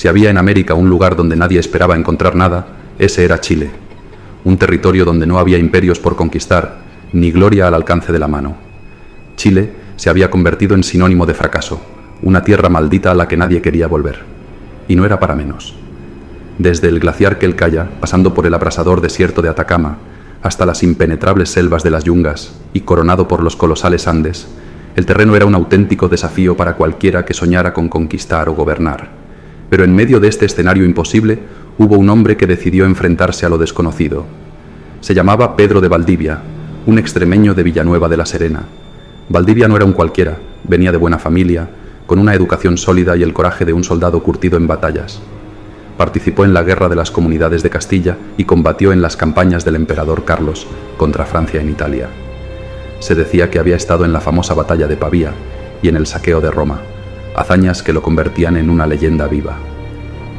Si había en América un lugar donde nadie esperaba encontrar nada, ese era Chile. Un territorio donde no había imperios por conquistar, ni gloria al alcance de la mano. Chile se había convertido en sinónimo de fracaso, una tierra maldita a la que nadie quería volver. Y no era para menos. Desde el glaciar Quelcaya, pasando por el abrasador desierto de Atacama, hasta las impenetrables selvas de las Yungas y coronado por los colosales Andes, el terreno era un auténtico desafío para cualquiera que soñara con conquistar o gobernar. Pero en medio de este escenario imposible, hubo un hombre que decidió enfrentarse a lo desconocido. Se llamaba Pedro de Valdivia, un extremeño de Villanueva de la Serena. Valdivia no era un cualquiera, venía de buena familia, con una educación sólida y el coraje de un soldado curtido en batallas. Participó en la Guerra de las Comunidades de Castilla y combatió en las campañas del emperador Carlos contra Francia en Italia. Se decía que había estado en la famosa batalla de Pavía y en el saqueo de Roma, hazañas que lo convertían en una leyenda viva.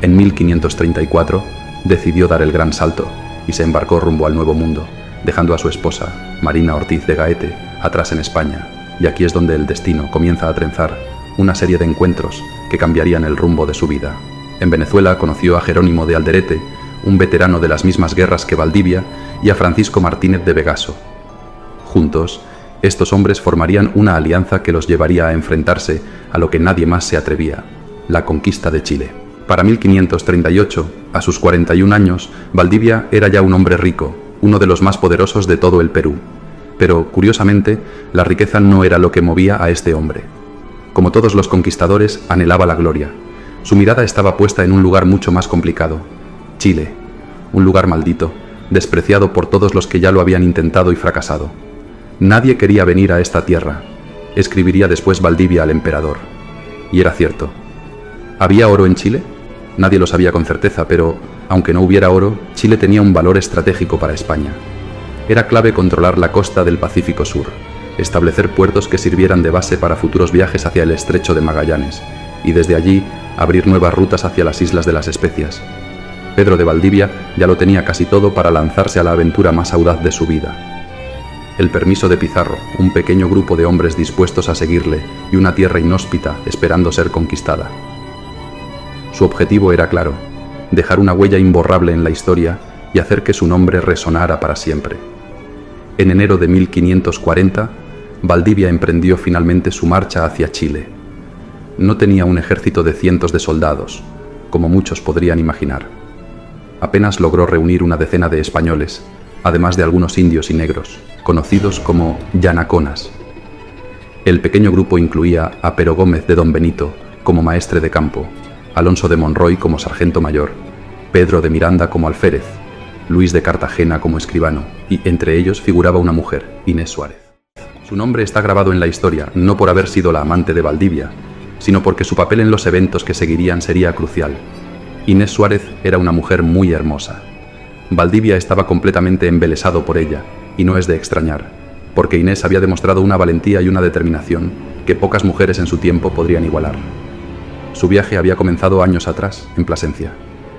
En 1534 decidió dar el gran salto y se embarcó rumbo al Nuevo Mundo, dejando a su esposa, Marina Ortiz de Gaete, atrás en España, y aquí es donde el destino comienza a trenzar una serie de encuentros que cambiarían el rumbo de su vida. En Venezuela conoció a Jerónimo de Alderete, un veterano de las mismas guerras que Valdivia, y a Francisco Martínez de Vegaso. Juntos, estos hombres formarían una alianza que los llevaría a enfrentarse a lo que nadie más se atrevía, la conquista de Chile. Para 1538, a sus 41 años, Valdivia era ya un hombre rico, uno de los más poderosos de todo el Perú. Pero, curiosamente, la riqueza no era lo que movía a este hombre. Como todos los conquistadores, anhelaba la gloria. Su mirada estaba puesta en un lugar mucho más complicado, Chile, un lugar maldito, despreciado por todos los que ya lo habían intentado y fracasado. Nadie quería venir a esta tierra, escribiría después Valdivia al emperador. Y era cierto. ¿Había oro en Chile? Nadie lo sabía con certeza, pero, aunque no hubiera oro, Chile tenía un valor estratégico para España. Era clave controlar la costa del Pacífico Sur, establecer puertos que sirvieran de base para futuros viajes hacia el Estrecho de Magallanes, y desde allí abrir nuevas rutas hacia las Islas de las Especias. Pedro de Valdivia ya lo tenía casi todo para lanzarse a la aventura más audaz de su vida. El permiso de Pizarro, un pequeño grupo de hombres dispuestos a seguirle y una tierra inhóspita esperando ser conquistada. Su objetivo era claro, dejar una huella imborrable en la historia y hacer que su nombre resonara para siempre. En enero de 1540, Valdivia emprendió finalmente su marcha hacia Chile. No tenía un ejército de cientos de soldados, como muchos podrían imaginar. Apenas logró reunir una decena de españoles, además de algunos indios y negros, conocidos como llanaconas. El pequeño grupo incluía a Pero Gómez de Don Benito como maestre de campo, Alonso de Monroy como sargento mayor, Pedro de Miranda como alférez, Luis de Cartagena como escribano, y entre ellos figuraba una mujer, Inés Suárez. Su nombre está grabado en la historia, no por haber sido la amante de Valdivia, sino porque su papel en los eventos que seguirían sería crucial. Inés Suárez era una mujer muy hermosa. Valdivia estaba completamente embelesado por ella, y no es de extrañar, porque Inés había demostrado una valentía y una determinación que pocas mujeres en su tiempo podrían igualar. Su viaje había comenzado años atrás, en Plasencia.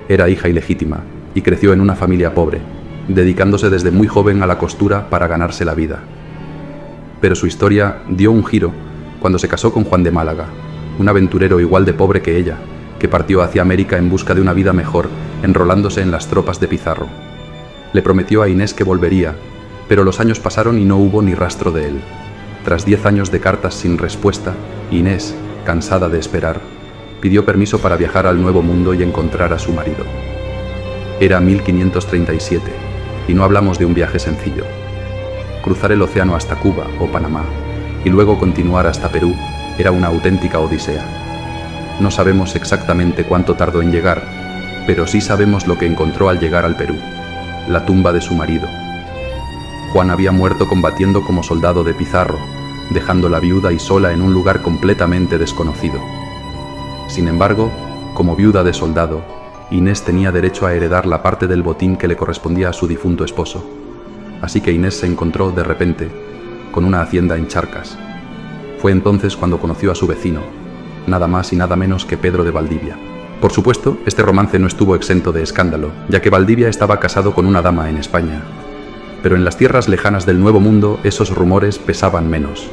Era hija ilegítima, y creció en una familia pobre, dedicándose desde muy joven a la costura para ganarse la vida. Pero su historia dio un giro cuando se casó con Juan de Málaga, un aventurero igual de pobre que ella, que partió hacia América en busca de una vida mejor, enrolándose en las tropas de Pizarro. Le prometió a Inés que volvería, pero los años pasaron y no hubo ni rastro de él. Tras 10 años de cartas sin respuesta, Inés, cansada de esperar, pidió permiso para viajar al Nuevo Mundo y encontrar a su marido. Era 1537, y no hablamos de un viaje sencillo. Cruzar el océano hasta Cuba o Panamá, y luego continuar hasta Perú, era una auténtica odisea. No sabemos exactamente cuánto tardó en llegar, pero sí sabemos lo que encontró al llegar al Perú: la tumba de su marido. Juan había muerto combatiendo como soldado de Pizarro, dejándola viuda y sola en un lugar completamente desconocido. Sin embargo, como viuda de soldado, Inés tenía derecho a heredar la parte del botín que le correspondía a su difunto esposo. Así que Inés se encontró, de repente, con una hacienda en Charcas. Fue entonces cuando conoció a su vecino, nada más y nada menos que Pedro de Valdivia. Por supuesto, este romance no estuvo exento de escándalo, ya que Valdivia estaba casado con una dama en España. Pero en las tierras lejanas del Nuevo Mundo, esos rumores pesaban menos.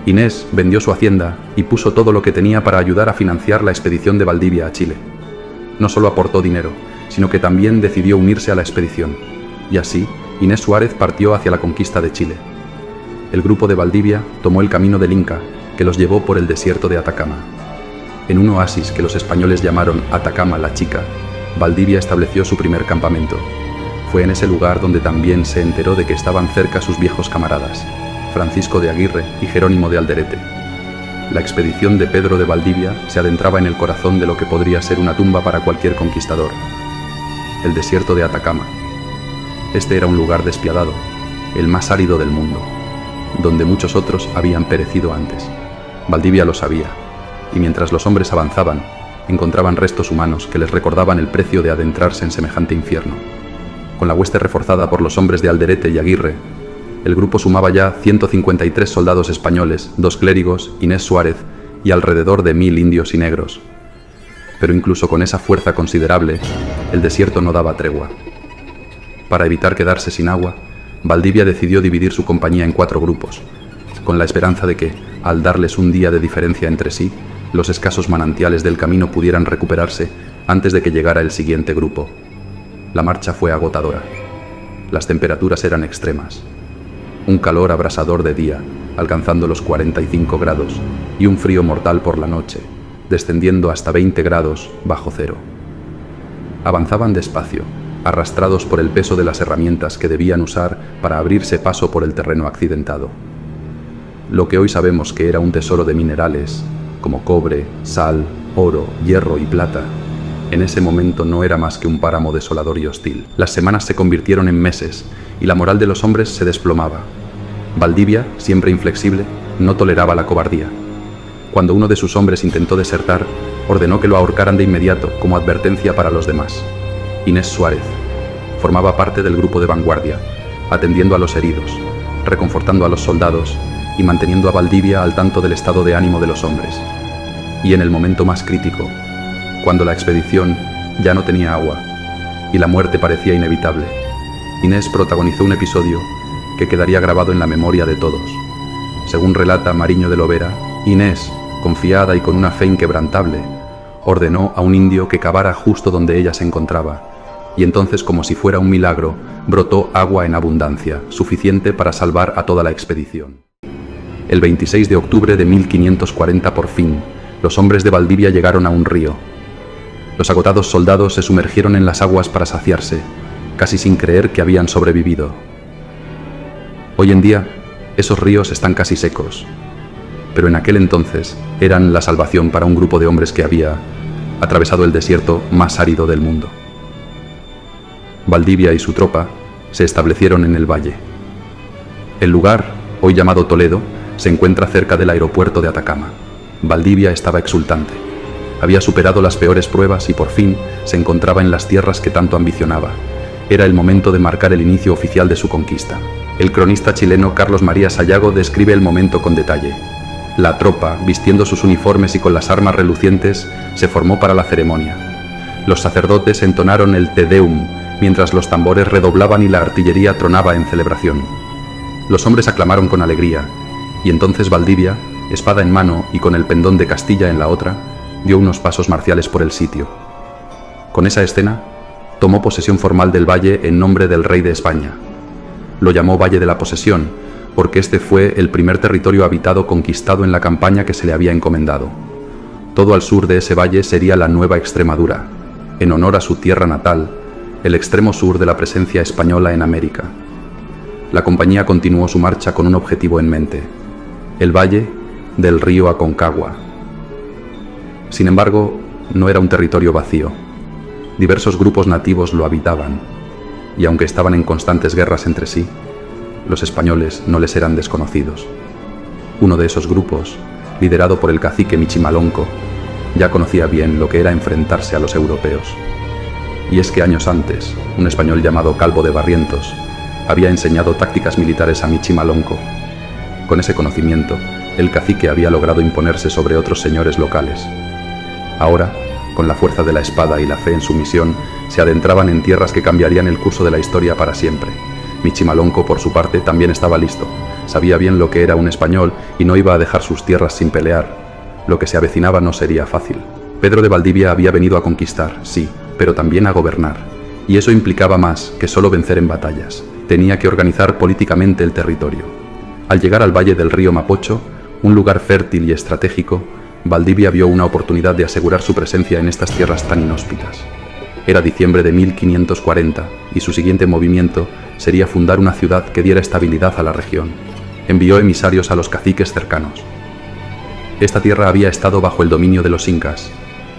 Inés vendió su hacienda y puso todo lo que tenía para ayudar a financiar la expedición de Valdivia a Chile. no solo aportó dinero, sino que también decidió unirse a la expedición. Y así, Inés Suárez partió hacia la conquista de Chile. El grupo de Valdivia tomó el camino del Inca, que los llevó por el desierto de Atacama. En un oasis que los españoles llamaron Atacama la Chica, Valdivia estableció su primer campamento. Fue en ese lugar donde también se enteró de que estaban cerca sus viejos camaradas, Francisco de Aguirre y Jerónimo de Alderete. La expedición de Pedro de Valdivia se adentraba en el corazón de lo que podría ser una tumba para cualquier conquistador: el desierto de Atacama. Este era un lugar despiadado, el más árido del mundo, donde muchos otros habían perecido antes. Valdivia lo sabía, y mientras los hombres avanzaban, encontraban restos humanos que les recordaban el precio de adentrarse en semejante infierno. Con la hueste reforzada por los hombres de Alderete y Aguirre, el grupo sumaba ya 153 soldados españoles, 2 clérigos, Inés Suárez y alrededor de 1000 indios y negros. Pero incluso con esa fuerza considerable, el desierto no daba tregua. Para evitar quedarse sin agua, Valdivia decidió dividir su compañía en 4 grupos, con la esperanza de que, al darles un día de diferencia entre sí, los escasos manantiales del camino pudieran recuperarse antes de que llegara el siguiente grupo. La marcha fue agotadora. Las temperaturas eran extremas. Un calor abrasador de día, alcanzando los 45 grados, y un frío mortal por la noche, descendiendo hasta 20 grados bajo cero. Avanzaban despacio, arrastrados por el peso de las herramientas que debían usar para abrirse paso por el terreno accidentado. Lo que hoy sabemos que era un tesoro de minerales, como cobre, sal, oro, hierro y plata, en ese momento no era más que un páramo desolador y hostil. Las semanas se convirtieron en meses y la moral de los hombres se desplomaba. Valdivia, siempre inflexible, no toleraba la cobardía. Cuando uno de sus hombres intentó desertar, ordenó que lo ahorcaran de inmediato como advertencia para los demás. Inés Suárez formaba parte del grupo de vanguardia, atendiendo a los heridos, reconfortando a los soldados y manteniendo a Valdivia al tanto del estado de ánimo de los hombres. Y en el momento más crítico, cuando la expedición ya no tenía agua y la muerte parecía inevitable, Inés protagonizó un episodio que quedaría grabado en la memoria de todos. Según relata Mariño de Lovera, Inés, confiada y con una fe inquebrantable, ordenó a un indio que cavara justo donde ella se encontraba, y entonces, como si fuera un milagro, brotó agua en abundancia, suficiente para salvar a toda la expedición. El 26 de octubre de 1540, por fin, los hombres de Valdivia llegaron a un río. Los agotados soldados se sumergieron en las aguas para saciarse, casi sin creer que habían sobrevivido. Hoy en día, esos ríos están casi secos, pero en aquel entonces eran la salvación para un grupo de hombres que había atravesado el desierto más árido del mundo. Valdivia y su tropa se establecieron en el valle. El lugar, hoy llamado Toledo, se encuentra cerca del aeropuerto de Atacama. Valdivia estaba exultante. Había superado las peores pruebas y por fin se encontraba en las tierras que tanto ambicionaba. Era el momento de marcar el inicio oficial de su conquista. El cronista chileno Carlos María Sayago describe el momento con detalle. La tropa, vistiendo sus uniformes y con las armas relucientes, se formó para la ceremonia. Los sacerdotes entonaron el Te Deum, mientras los tambores redoblaban y la artillería tronaba en celebración. Los hombres aclamaron con alegría, y entonces Valdivia, espada en mano y con el pendón de Castilla en la otra, dio unos pasos marciales por el sitio. Con esa escena, tomó posesión formal del valle en nombre del rey de España. Lo llamó Valle de la Posesión, porque este fue el primer territorio habitado conquistado en la campaña que se le había encomendado. Todo al sur de ese valle sería la Nueva Extremadura, en honor a su tierra natal, el extremo sur de la presencia española en América. La compañía continuó su marcha con un objetivo en mente: el valle del río Aconcagua. Sin embargo, no era un territorio vacío. Diversos grupos nativos lo habitaban, y aunque estaban en constantes guerras entre sí, los españoles no les eran desconocidos. Uno de esos grupos, liderado por el cacique Michimalonco, ya conocía bien lo que era enfrentarse a los europeos. Y es que años antes, un español llamado Calvo de Barrientos había enseñado tácticas militares a Michimalonco. Con ese conocimiento, el cacique había logrado imponerse sobre otros señores locales. Ahora, con la fuerza de la espada y la fe en su misión, se adentraban en tierras que cambiarían el curso de la historia para siempre. Michimalonco, por su parte, también estaba listo. Sabía bien lo que era un español y no iba a dejar sus tierras sin pelear. Lo que se avecinaba no sería fácil. Pedro de Valdivia había venido a conquistar, sí, pero también a gobernar. Y eso implicaba más que solo vencer en batallas. Tenía que organizar políticamente el territorio. Al llegar al valle del río Mapocho, un lugar fértil y estratégico, Valdivia vio una oportunidad de asegurar su presencia en estas tierras tan inhóspitas. Era diciembre de 1540 y su siguiente movimiento sería fundar una ciudad que diera estabilidad a la región. Envió emisarios a los caciques cercanos. Esta tierra había estado bajo el dominio de los incas,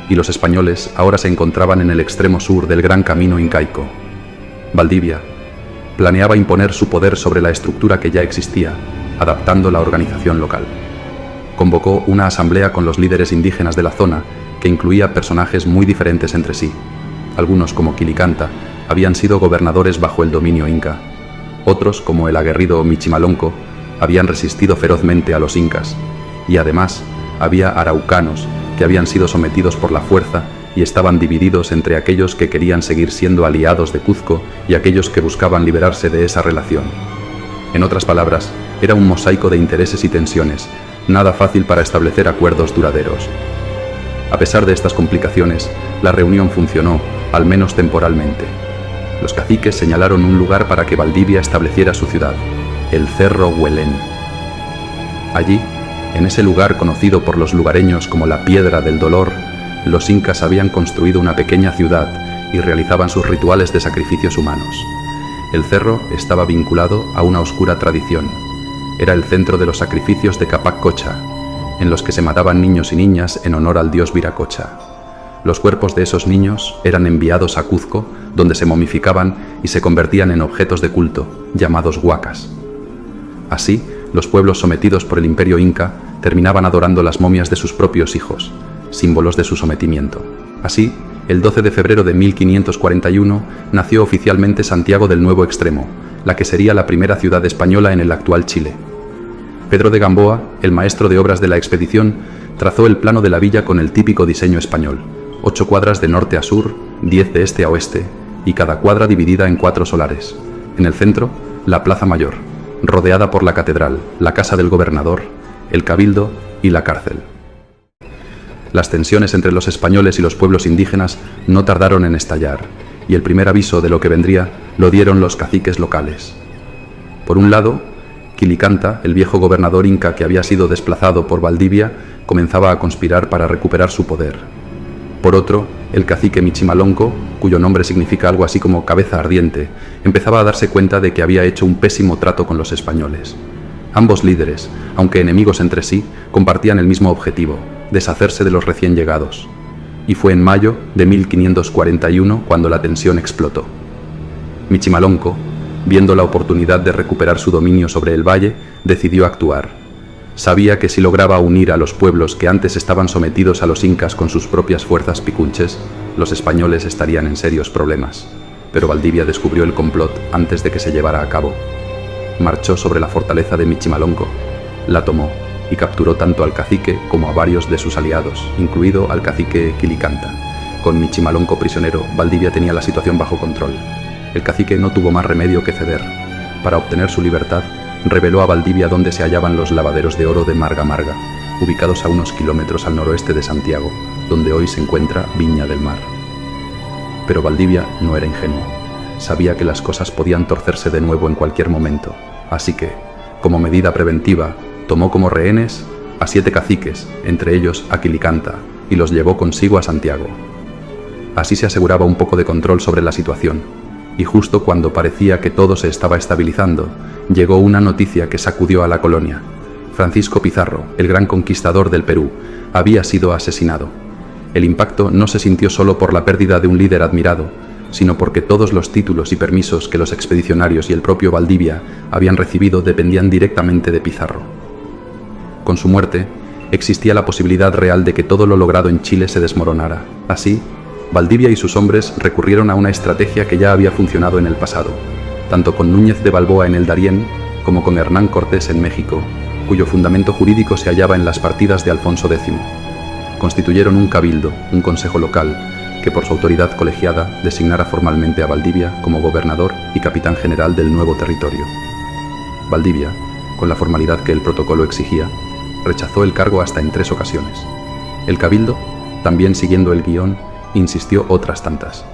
y los españoles ahora se encontraban en el extremo sur del gran camino incaico. Valdivia planeaba imponer su poder sobre la estructura que ya existía, adaptando la organización local. Convocó una asamblea con los líderes indígenas de la zona que incluía personajes muy diferentes entre sí. Algunos, como Quilicanta, habían sido gobernadores bajo el dominio inca. Otros, como el aguerrido Michimalonco, habían resistido ferozmente a los incas. Y además, había araucanos que habían sido sometidos por la fuerza y estaban divididos entre aquellos que querían seguir siendo aliados de Cuzco y aquellos que buscaban liberarse de esa relación. En otras palabras, era un mosaico de intereses y tensiones, nada fácil para establecer acuerdos duraderos. A pesar de estas complicaciones, la reunión funcionó, al menos temporalmente. Los caciques señalaron un lugar para que Valdivia estableciera su ciudad, el Cerro Huelén. Allí, en ese lugar conocido por los lugareños como la Piedra del Dolor, los incas habían construido una pequeña ciudad y realizaban sus rituales de sacrificios humanos. El cerro estaba vinculado a una oscura tradición. Era el centro de los sacrificios de Capac Cocha, en los que se mataban niños y niñas en honor al dios Viracocha. Los cuerpos de esos niños eran enviados a Cuzco, donde se momificaban y se convertían en objetos de culto, llamados huacas. Así, los pueblos sometidos por el imperio inca terminaban adorando las momias de sus propios hijos, símbolos de su sometimiento. Así, el 12 de febrero de 1541 nació oficialmente Santiago del Nuevo Extremo, la que sería la primera ciudad española en el actual Chile. Pedro de Gamboa, el maestro de obras de la expedición, trazó el plano de la villa con el típico diseño español: 8 cuadras de norte a sur, 10 de este a oeste, y cada cuadra dividida en 4 solares. En el centro, la Plaza Mayor, rodeada por la catedral, la casa del gobernador, el cabildo y la cárcel. Las tensiones entre los españoles y los pueblos indígenas no tardaron en estallar, y el primer aviso de lo que vendría lo dieron los caciques locales. Por un lado, Quilicanta, el viejo gobernador inca que había sido desplazado por Valdivia, comenzaba a conspirar para recuperar su poder. Por otro, el cacique Michimalonco, cuyo nombre significa algo así como cabeza ardiente, empezaba a darse cuenta de que había hecho un pésimo trato con los españoles. Ambos líderes, aunque enemigos entre sí, compartían el mismo objetivo: deshacerse de los recién llegados. Y fue en mayo de 1541 cuando la tensión explotó. Michimalonco, viendo la oportunidad de recuperar su dominio sobre el valle, decidió actuar. Sabía que si lograba unir a los pueblos que antes estaban sometidos a los incas con sus propias fuerzas picunches, los españoles estarían en serios problemas. Pero Valdivia descubrió el complot antes de que se llevara a cabo. Marchó sobre la fortaleza de Michimalonco, la tomó y capturó tanto al cacique como a varios de sus aliados, incluido al cacique Quilicanta. Con Michimalonco prisionero, Valdivia tenía la situación bajo control. El cacique no tuvo más remedio que ceder. Para obtener su libertad, reveló a Valdivia dónde se hallaban los lavaderos de oro de Marga Marga, ubicados a unos kilómetros al noroeste de Santiago, donde hoy se encuentra Viña del Mar. Pero Valdivia no era ingenuo. Sabía que las cosas podían torcerse de nuevo en cualquier momento, así que, como medida preventiva, tomó como rehenes a 7 caciques, entre ellos a Quilicanta, y los llevó consigo a Santiago. Así se aseguraba un poco de control sobre la situación. Y justo cuando parecía que todo se estaba estabilizando, llegó una noticia que sacudió a la colonia. Francisco Pizarro, el gran conquistador del Perú, había sido asesinado. El impacto no se sintió solo por la pérdida de un líder admirado, sino porque todos los títulos y permisos que los expedicionarios y el propio Valdivia habían recibido dependían directamente de Pizarro. Con su muerte, existía la posibilidad real de que todo lo logrado en Chile se desmoronara. Así, Valdivia y sus hombres recurrieron a una estrategia que ya había funcionado en el pasado, tanto con Núñez de Balboa en el Darién como con Hernán Cortés en México, cuyo fundamento jurídico se hallaba en las partidas de Alfonso X. Constituyeron un cabildo, un consejo local, que por su autoridad colegiada designara formalmente a Valdivia como gobernador y capitán general del nuevo territorio. Valdivia, con la formalidad que el protocolo exigía, rechazó el cargo hasta en 3 ocasiones. El cabildo también siguiendo el guión, insistió otras tantas.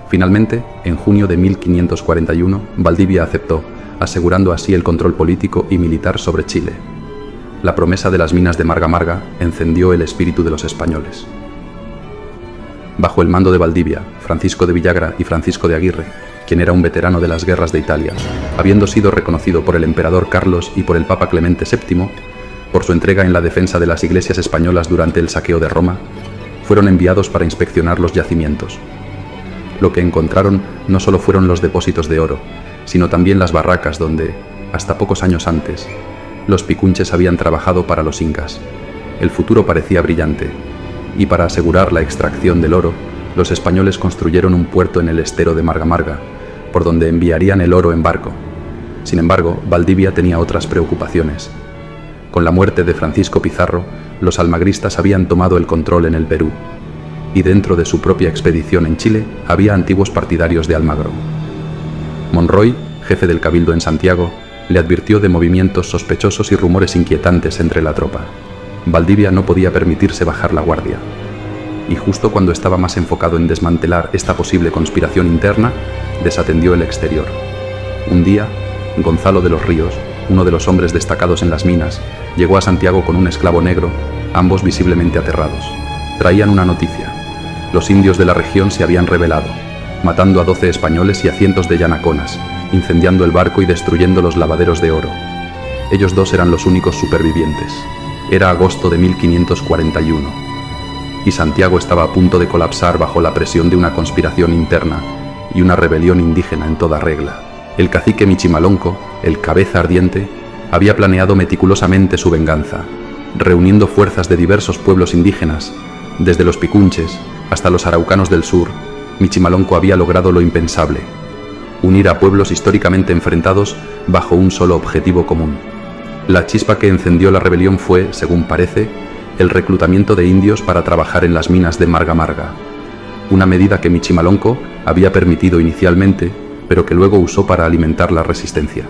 Finalmente, en junio de 1541, Valdivia aceptó, asegurando así el control político y militar sobre Chile. La promesa de las minas de Marga Marga encendió el espíritu de los españoles. Bajo el mando de Valdivia, Francisco de Villagra y Francisco de Aguirre, quien era un veterano de las guerras de Italia, habiendo sido reconocido por el emperador Carlos y por el Papa Clemente VII, por su entrega en la defensa de las iglesias españolas durante el saqueo de Roma, fueron enviados para inspeccionar los yacimientos. Lo que encontraron no solo fueron los depósitos de oro, sino también las barracas donde, hasta pocos años antes, los picunches habían trabajado para los incas. El futuro parecía brillante, y para asegurar la extracción del oro, los españoles construyeron un puerto en el estero de Marga Marga, por donde enviarían el oro en barco. Sin embargo, Valdivia tenía otras preocupaciones. Con la muerte de Francisco Pizarro, los almagristas habían tomado el control en el Perú, y dentro de su propia expedición en Chile había antiguos partidarios de Almagro. Monroy, jefe del cabildo en Santiago, le advirtió de movimientos sospechosos y rumores inquietantes entre la tropa. Valdivia no podía permitirse bajar la guardia. Y justo cuando estaba más enfocado en desmantelar esta posible conspiración interna, desatendió el exterior. Un día, Gonzalo de los Ríos, uno de los hombres destacados en las minas, llegó a Santiago con un esclavo negro, ambos visiblemente aterrados. Traían una noticia. Los indios de la región se habían rebelado, matando a 12 españoles y a cientos de yanaconas, incendiando el barco y destruyendo los lavaderos de oro. Ellos dos eran los únicos supervivientes. Era agosto de 1541, y Santiago estaba a punto de colapsar bajo la presión de una conspiración interna y una rebelión indígena en toda regla. El cacique Michimalonco, el cabeza ardiente, había planeado meticulosamente su venganza, reuniendo fuerzas de diversos pueblos indígenas, desde los picunches hasta los araucanos del sur. Michimalonco había logrado lo impensable: unir a pueblos históricamente enfrentados bajo un solo objetivo común. La chispa que encendió la rebelión fue, según parece, el reclutamiento de indios para trabajar en las minas de Marga Marga, una medida que Michimalonco había permitido inicialmente, pero que luego usó para alimentar la resistencia.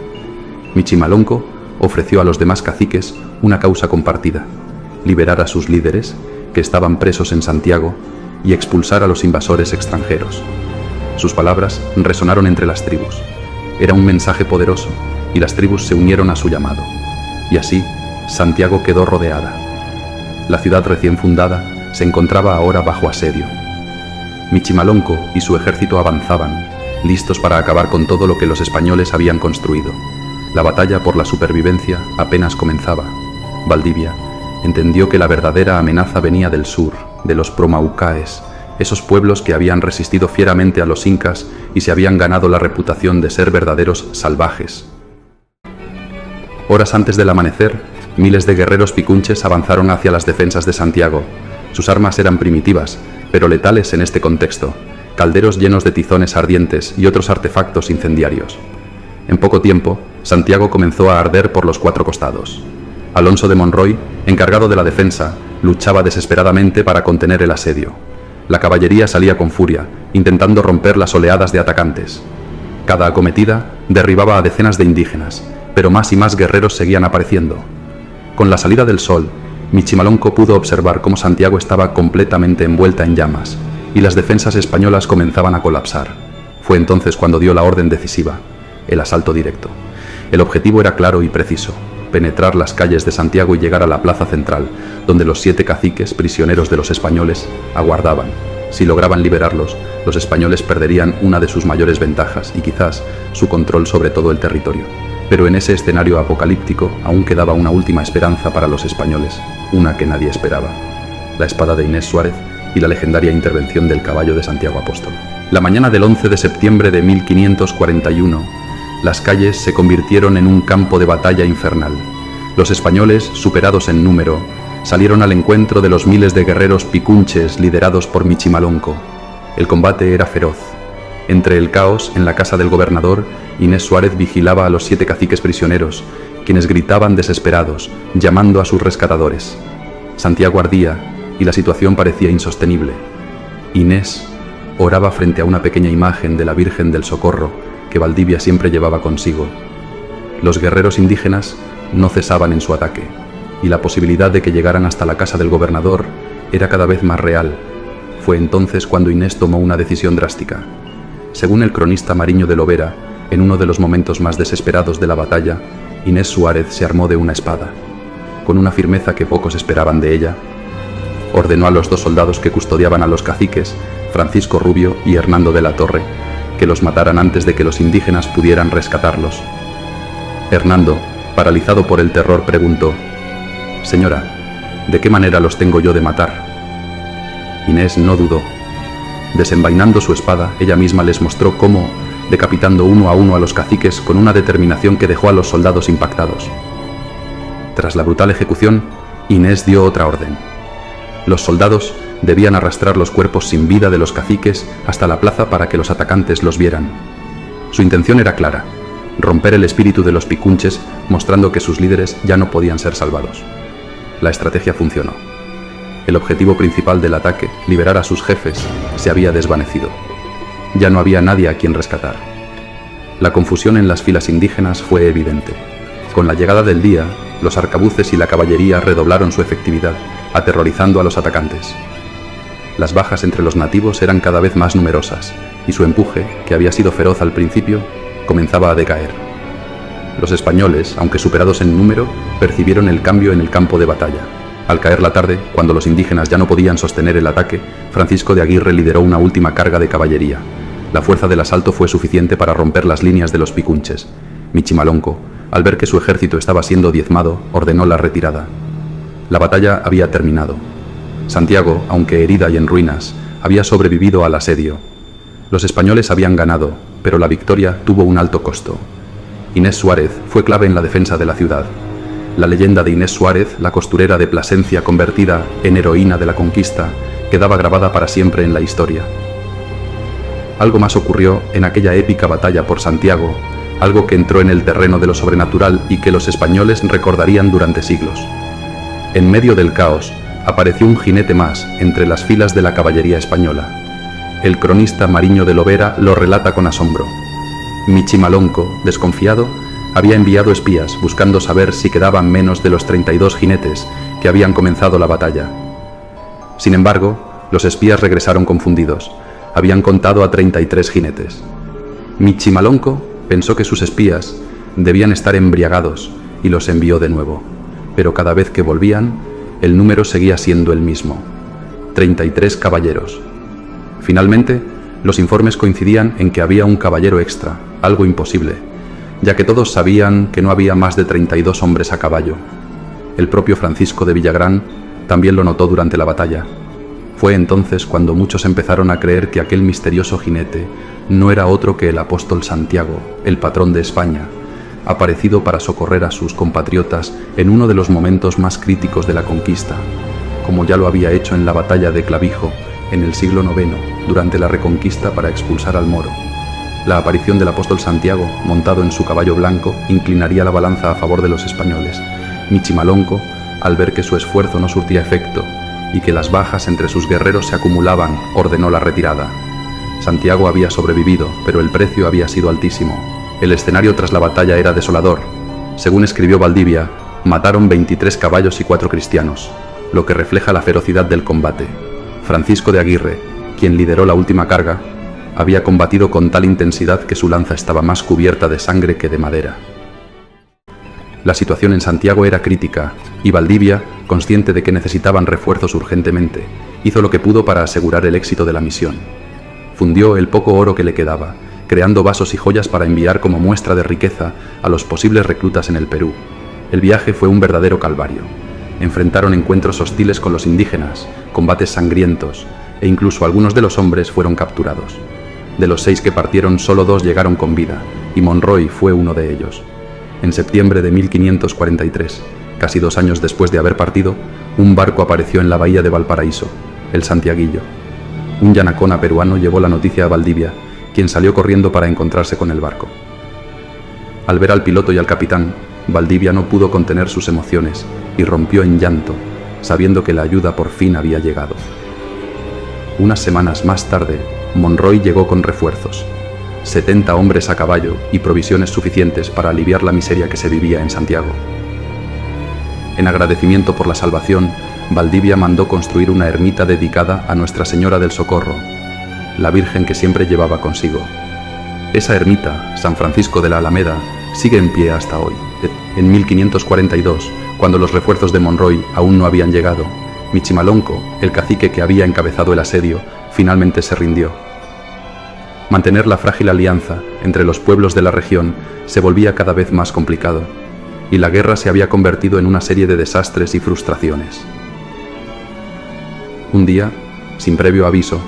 Michimalonco ofreció a los demás caciques una causa compartida: liberar a sus líderes, que estaban presos en Santiago, y expulsar a los invasores extranjeros. Sus palabras resonaron entre las tribus. Era un mensaje poderoso, y las tribus se unieron a su llamado. Y así, Santiago quedó rodeada. La ciudad recién fundada se encontraba ahora bajo asedio. Michimalonco y su ejército avanzaban, listos para acabar con todo lo que los españoles habían construido. La batalla por la supervivencia apenas comenzaba. Valdivia entendió que la verdadera amenaza venía del sur, de los promaucaes, esos pueblos que habían resistido fieramente a los incas y se habían ganado la reputación de ser verdaderos salvajes. Horas antes del amanecer, miles de guerreros picunches avanzaron hacia las defensas de Santiago. Sus armas eran primitivas, pero letales en este contexto: calderos llenos de tizones ardientes y otros artefactos incendiarios. En poco tiempo, Santiago comenzó a arder por los cuatro costados. Alonso de Monroy, encargado de la defensa, luchaba desesperadamente para contener el asedio. La caballería salía con furia, intentando romper las oleadas de atacantes. Cada acometida derribaba a decenas de indígenas, pero más y más guerreros seguían apareciendo. Con la salida del sol, Michimalonco pudo observar cómo Santiago estaba completamente envuelta en llamas, y las defensas españolas comenzaban a colapsar. Fue entonces cuando dio la orden decisiva: el asalto directo. El objetivo era claro y preciso: penetrar las calles de Santiago y llegar a la plaza central, donde los 7 caciques, prisioneros de los españoles, aguardaban. Si lograban liberarlos, los españoles perderían una de sus mayores ventajas y quizás su control sobre todo el territorio. Pero en ese escenario apocalíptico aún quedaba una última esperanza para los españoles, una que nadie esperaba: la espada de Inés Suárez y la legendaria intervención del caballo de Santiago Apóstol. La mañana del 11 de septiembre de 1541, las calles se convirtieron en un campo de batalla infernal. Los españoles, superados en número, salieron al encuentro de los miles de guerreros picunches liderados por Michimalonco. El combate era feroz. Entre el caos, en la casa del gobernador, Inés Suárez vigilaba a los 7 caciques prisioneros, quienes gritaban desesperados, llamando a sus rescatadores. Santiago ardía, y la situación parecía insostenible. Inés oraba frente a una pequeña imagen de la Virgen del Socorro que Valdivia siempre llevaba consigo. Los guerreros indígenas no cesaban en su ataque, y la posibilidad de que llegaran hasta la casa del gobernador era cada vez más real. Fue entonces cuando Inés tomó una decisión drástica. Según el cronista Mariño de Lovera, en uno de los momentos más desesperados de la batalla, Inés Suárez se armó de una espada. Con una firmeza que pocos esperaban de ella, ordenó a los 2 soldados que custodiaban a los caciques, Francisco Rubio y Hernando de la Torre, que los mataran antes de que los indígenas pudieran rescatarlos. Hernando, paralizado por el terror, preguntó: «Señora, ¿de qué manera los tengo yo de matar?». Inés no dudó. Desenvainando su espada, ella misma les mostró cómo, decapitando uno a los caciques con una determinación que dejó a los soldados impactados. Tras la brutal ejecución, Inés dio otra orden. Los soldados debían arrastrar los cuerpos sin vida de los caciques hasta la plaza para que los atacantes los vieran. Su intención era clara: romper el espíritu de los picunches, mostrando que sus líderes ya no podían ser salvados. La estrategia funcionó. El objetivo principal del ataque, liberar a sus jefes, se había desvanecido. Ya no había nadie a quien rescatar. La confusión en las filas indígenas fue evidente. Con la llegada del día, los arcabuces y la caballería redoblaron su efectividad, aterrorizando a los atacantes. Las bajas entre los nativos eran cada vez más numerosas, y su empuje, que había sido feroz al principio, comenzaba a decaer. Los españoles, aunque superados en número, percibieron el cambio en el campo de batalla. Al caer la tarde, cuando los indígenas ya no podían sostener el ataque, Francisco de Aguirre lideró una última carga de caballería. La fuerza del asalto fue suficiente para romper las líneas de los picunches. Michimalonco, al ver que su ejército estaba siendo diezmado, ordenó la retirada. La batalla había terminado. Santiago, aunque herida y en ruinas, había sobrevivido al asedio. Los españoles habían ganado, pero la victoria tuvo un alto costo. Inés Suárez fue clave en la defensa de la ciudad. La leyenda de Inés Suárez, la costurera de Plasencia convertida en heroína de la conquista, quedaba grabada para siempre en la historia. Algo más ocurrió en aquella épica batalla por Santiago, algo que entró en el terreno de lo sobrenatural y que los españoles recordarían durante siglos. En medio del caos, apareció un jinete más entre las filas de la caballería española. El cronista Mariño de Lovera lo relata con asombro. Michimalonco, desconfiado, había enviado espías buscando saber si quedaban menos de los 32 jinetes que habían comenzado la batalla. Sin embargo, los espías regresaron confundidos. Habían contado a 33 jinetes. Michimalonco pensó que sus espías debían estar embriagados y los envió de nuevo, pero cada vez que volvían, el número seguía siendo el mismo: 33 caballeros. Finalmente, los informes coincidían en que había un caballero extra, algo imposible, ya que todos sabían que no había más de 32 hombres a caballo. El propio Francisco de Villagrán también lo notó durante la batalla. Fue entonces cuando muchos empezaron a creer que aquel misterioso jinete no era otro que el apóstol Santiago, el patrón de España, aparecido para socorrer a sus compatriotas en uno de los momentos más críticos de la conquista, como ya lo había hecho en la batalla de Clavijo en el siglo IX, durante la Reconquista para expulsar al moro. La aparición del apóstol Santiago, montado en su caballo blanco, inclinaría la balanza a favor de los españoles. Michimalonco, al ver que su esfuerzo no surtía efecto y que las bajas entre sus guerreros se acumulaban, ordenó la retirada. Santiago había sobrevivido, pero el precio había sido altísimo. El escenario tras la batalla era desolador. Según escribió Valdivia, mataron 23 caballos y 4 cristianos, lo que refleja la ferocidad del combate. Francisco de Aguirre, quien lideró la última carga, había combatido con tal intensidad que su lanza estaba más cubierta de sangre que de madera. La situación en Santiago era crítica, y Valdivia, consciente de que necesitaban refuerzos urgentemente, hizo lo que pudo para asegurar el éxito de la misión. Fundió el poco oro que le quedaba, creando vasos y joyas para enviar como muestra de riqueza a los posibles reclutas en el Perú. El viaje fue un verdadero calvario. Enfrentaron encuentros hostiles con los indígenas, combates sangrientos, e incluso algunos de los hombres fueron capturados. De los 6 que partieron, solo 2 llegaron con vida, y Monroy fue uno de ellos. En septiembre de 1543, casi 2 años después de haber partido, un barco apareció en la bahía de Valparaíso, el Santiaguillo. Un yanacona peruano llevó la noticia a Valdivia, quien salió corriendo para encontrarse con el barco. Al ver al piloto y al capitán, Valdivia no pudo contener sus emociones y rompió en llanto, sabiendo que la ayuda por fin había llegado. Unas semanas más tarde, Monroy llegó con refuerzos, 70 hombres a caballo y provisiones suficientes para aliviar la miseria que se vivía en Santiago. En agradecimiento por la salvación, Valdivia mandó construir una ermita dedicada a Nuestra Señora del Socorro, la Virgen que siempre llevaba consigo. Esa ermita, San Francisco de la Alameda, sigue en pie hasta hoy. En 1542, cuando los refuerzos de Monroy aún no habían llegado, Michimalonco, el cacique que había encabezado el asedio, finalmente se rindió. Mantener la frágil alianza entre los pueblos de la región se volvía cada vez más complicado, y la guerra se había convertido en una serie de desastres y frustraciones. Un día, sin previo aviso,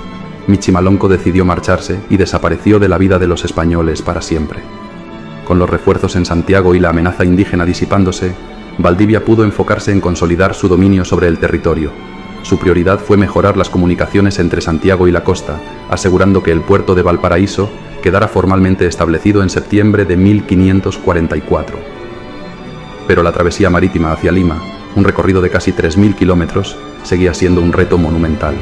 Michimalonco decidió marcharse y desapareció de la vida de los españoles para siempre. Con los refuerzos en Santiago y la amenaza indígena disipándose, Valdivia pudo enfocarse en consolidar su dominio sobre el territorio. Su prioridad fue mejorar las comunicaciones entre Santiago y la costa, asegurando que el puerto de Valparaíso quedara formalmente establecido en septiembre de 1544. Pero la travesía marítima hacia Lima, un recorrido de casi 3.000 kilómetros, seguía siendo un reto monumental.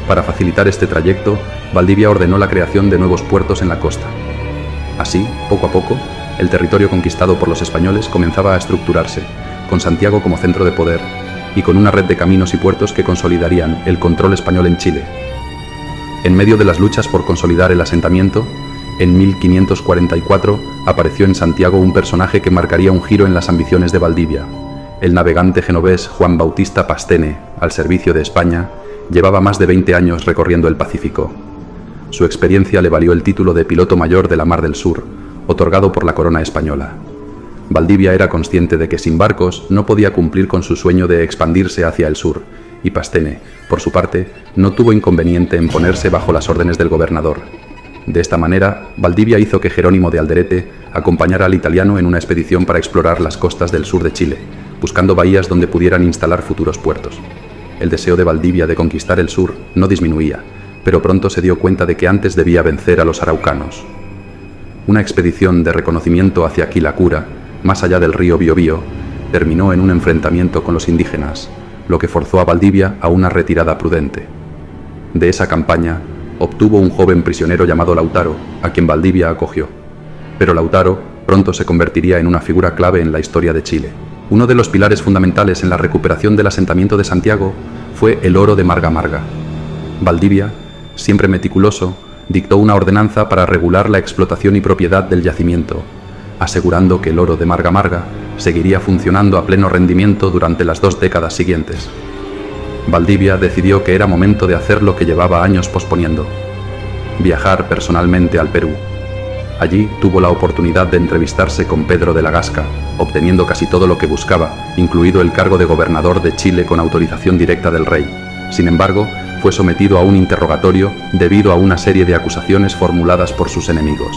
Para facilitar este trayecto, Valdivia ordenó la creación de nuevos puertos en la costa. Así, poco a poco, el territorio conquistado por los españoles comenzaba a estructurarse, con Santiago como centro de poder, y con una red de caminos y puertos que consolidarían el control español en Chile. En medio de las luchas por consolidar el asentamiento, en 1544 apareció en Santiago un personaje que marcaría un giro en las ambiciones de Valdivia. El navegante genovés Juan Bautista Pastene, al servicio de España, llevaba más de 20 años recorriendo el Pacífico. Su experiencia le valió el título de piloto mayor de la Mar del Sur, otorgado por la corona española. Valdivia era consciente de que sin barcos no podía cumplir con su sueño de expandirse hacia el sur, y Pastene, por su parte, no tuvo inconveniente en ponerse bajo las órdenes del gobernador. De esta manera, Valdivia hizo que Jerónimo de Alderete acompañara al italiano en una expedición para explorar las costas del sur de Chile, buscando bahías donde pudieran instalar futuros puertos. El deseo de Valdivia de conquistar el sur no disminuía, pero pronto se dio cuenta de que antes debía vencer a los araucanos. Una expedición de reconocimiento hacia Quilicura, más allá del río Biobío, terminó en un enfrentamiento con los indígenas, lo que forzó a Valdivia a una retirada prudente. De esa campaña, obtuvo un joven prisionero llamado Lautaro, a quien Valdivia acogió. Pero Lautaro pronto se convertiría en una figura clave en la historia de Chile. Uno de los pilares fundamentales en la recuperación del asentamiento de Santiago fue el oro de Marga Marga. Valdivia, siempre meticuloso, dictó una ordenanza para regular la explotación y propiedad del yacimiento, asegurando que el oro de Marga Marga seguiría funcionando a pleno rendimiento durante las 2 décadas siguientes. Valdivia decidió que era momento de hacer lo que llevaba años posponiendo: viajar personalmente al Perú. Allí tuvo la oportunidad de entrevistarse con Pedro de la Gasca, obteniendo casi todo lo que buscaba, incluido el cargo de gobernador de Chile con autorización directa del rey. Sin embargo, fue sometido a un interrogatorio debido a una serie de acusaciones formuladas por sus enemigos.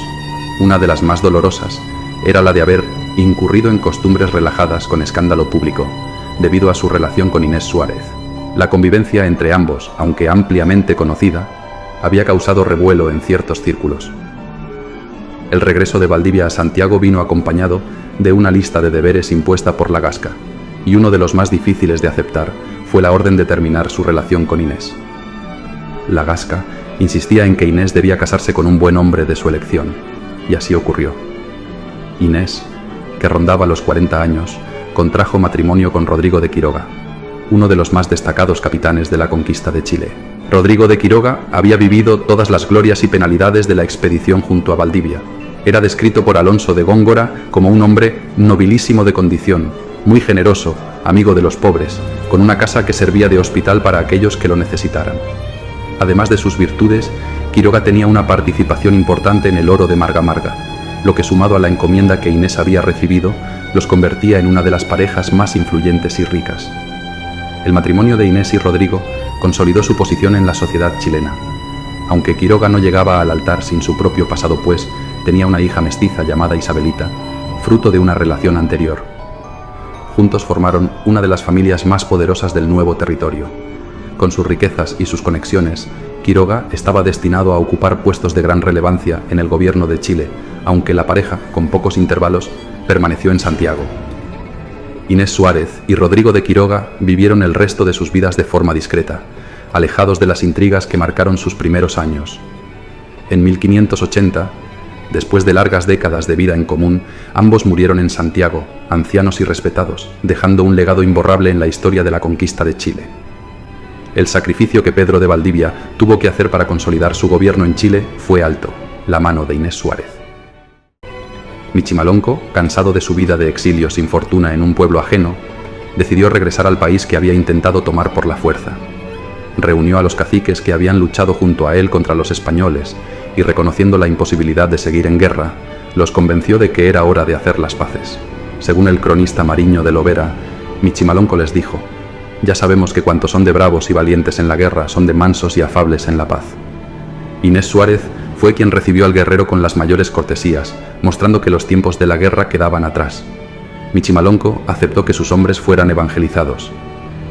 Una de las más dolorosas era la de haber incurrido en costumbres relajadas con escándalo público, debido a su relación con Inés Suárez. La convivencia entre ambos, aunque ampliamente conocida, había causado revuelo en ciertos círculos. El regreso de Valdivia a Santiago vino acompañado de una lista de deberes impuesta por la Gasca, y uno de los más difíciles de aceptar fue la orden de terminar su relación con Inés. La Gasca insistía en que Inés debía casarse con un buen hombre de su elección, y así ocurrió. Inés, que rondaba los 40 años, contrajo matrimonio con Rodrigo de Quiroga, uno de los más destacados capitanes de la conquista de Chile. Rodrigo de Quiroga había vivido todas las glorias y penalidades de la expedición junto a Valdivia. Era descrito por Alonso de Góngora como un hombre nobilísimo de condición, muy generoso, amigo de los pobres, con una casa que servía de hospital para aquellos que lo necesitaran. Además de sus virtudes, Quiroga tenía una participación importante en el oro de Marga Marga, lo que, sumado a la encomienda que Inés había recibido, los convertía en una de las parejas más influyentes y ricas. El matrimonio de Inés y Rodrigo consolidó su posición en la sociedad chilena. Aunque Quiroga no llegaba al altar sin su propio pasado, pues tenía una hija mestiza llamada Isabelita, fruto de una relación anterior. Juntos formaron una de las familias más poderosas del nuevo territorio. Con sus riquezas y sus conexiones, Quiroga estaba destinado a ocupar puestos de gran relevancia en el gobierno de Chile, aunque la pareja, con pocos intervalos, permaneció en Santiago. Inés Suárez y Rodrigo de Quiroga vivieron el resto de sus vidas de forma discreta, alejados de las intrigas que marcaron sus primeros años. En 1580, Después de largas décadas de vida en común, ambos murieron en Santiago, ancianos y respetados, dejando un legado imborrable en la historia de la conquista de Chile. El sacrificio que Pedro de Valdivia tuvo que hacer para consolidar su gobierno en Chile fue alto, la mano de Inés Suárez. Michimalonco, cansado de su vida de exilio sin fortuna en un pueblo ajeno, decidió regresar al país que había intentado tomar por la fuerza. Reunió a los caciques que habían luchado junto a él contra los españoles y, reconociendo la imposibilidad de seguir en guerra, los convenció de que era hora de hacer las paces. Según el cronista Mariño de Lovera, Michimalonco les dijo: «Ya sabemos que cuantos son de bravos y valientes en la guerra son de mansos y afables en la paz». Inés Suárez fue quien recibió al guerrero con las mayores cortesías, mostrando que los tiempos de la guerra quedaban atrás. Michimalonco aceptó que sus hombres fueran evangelizados.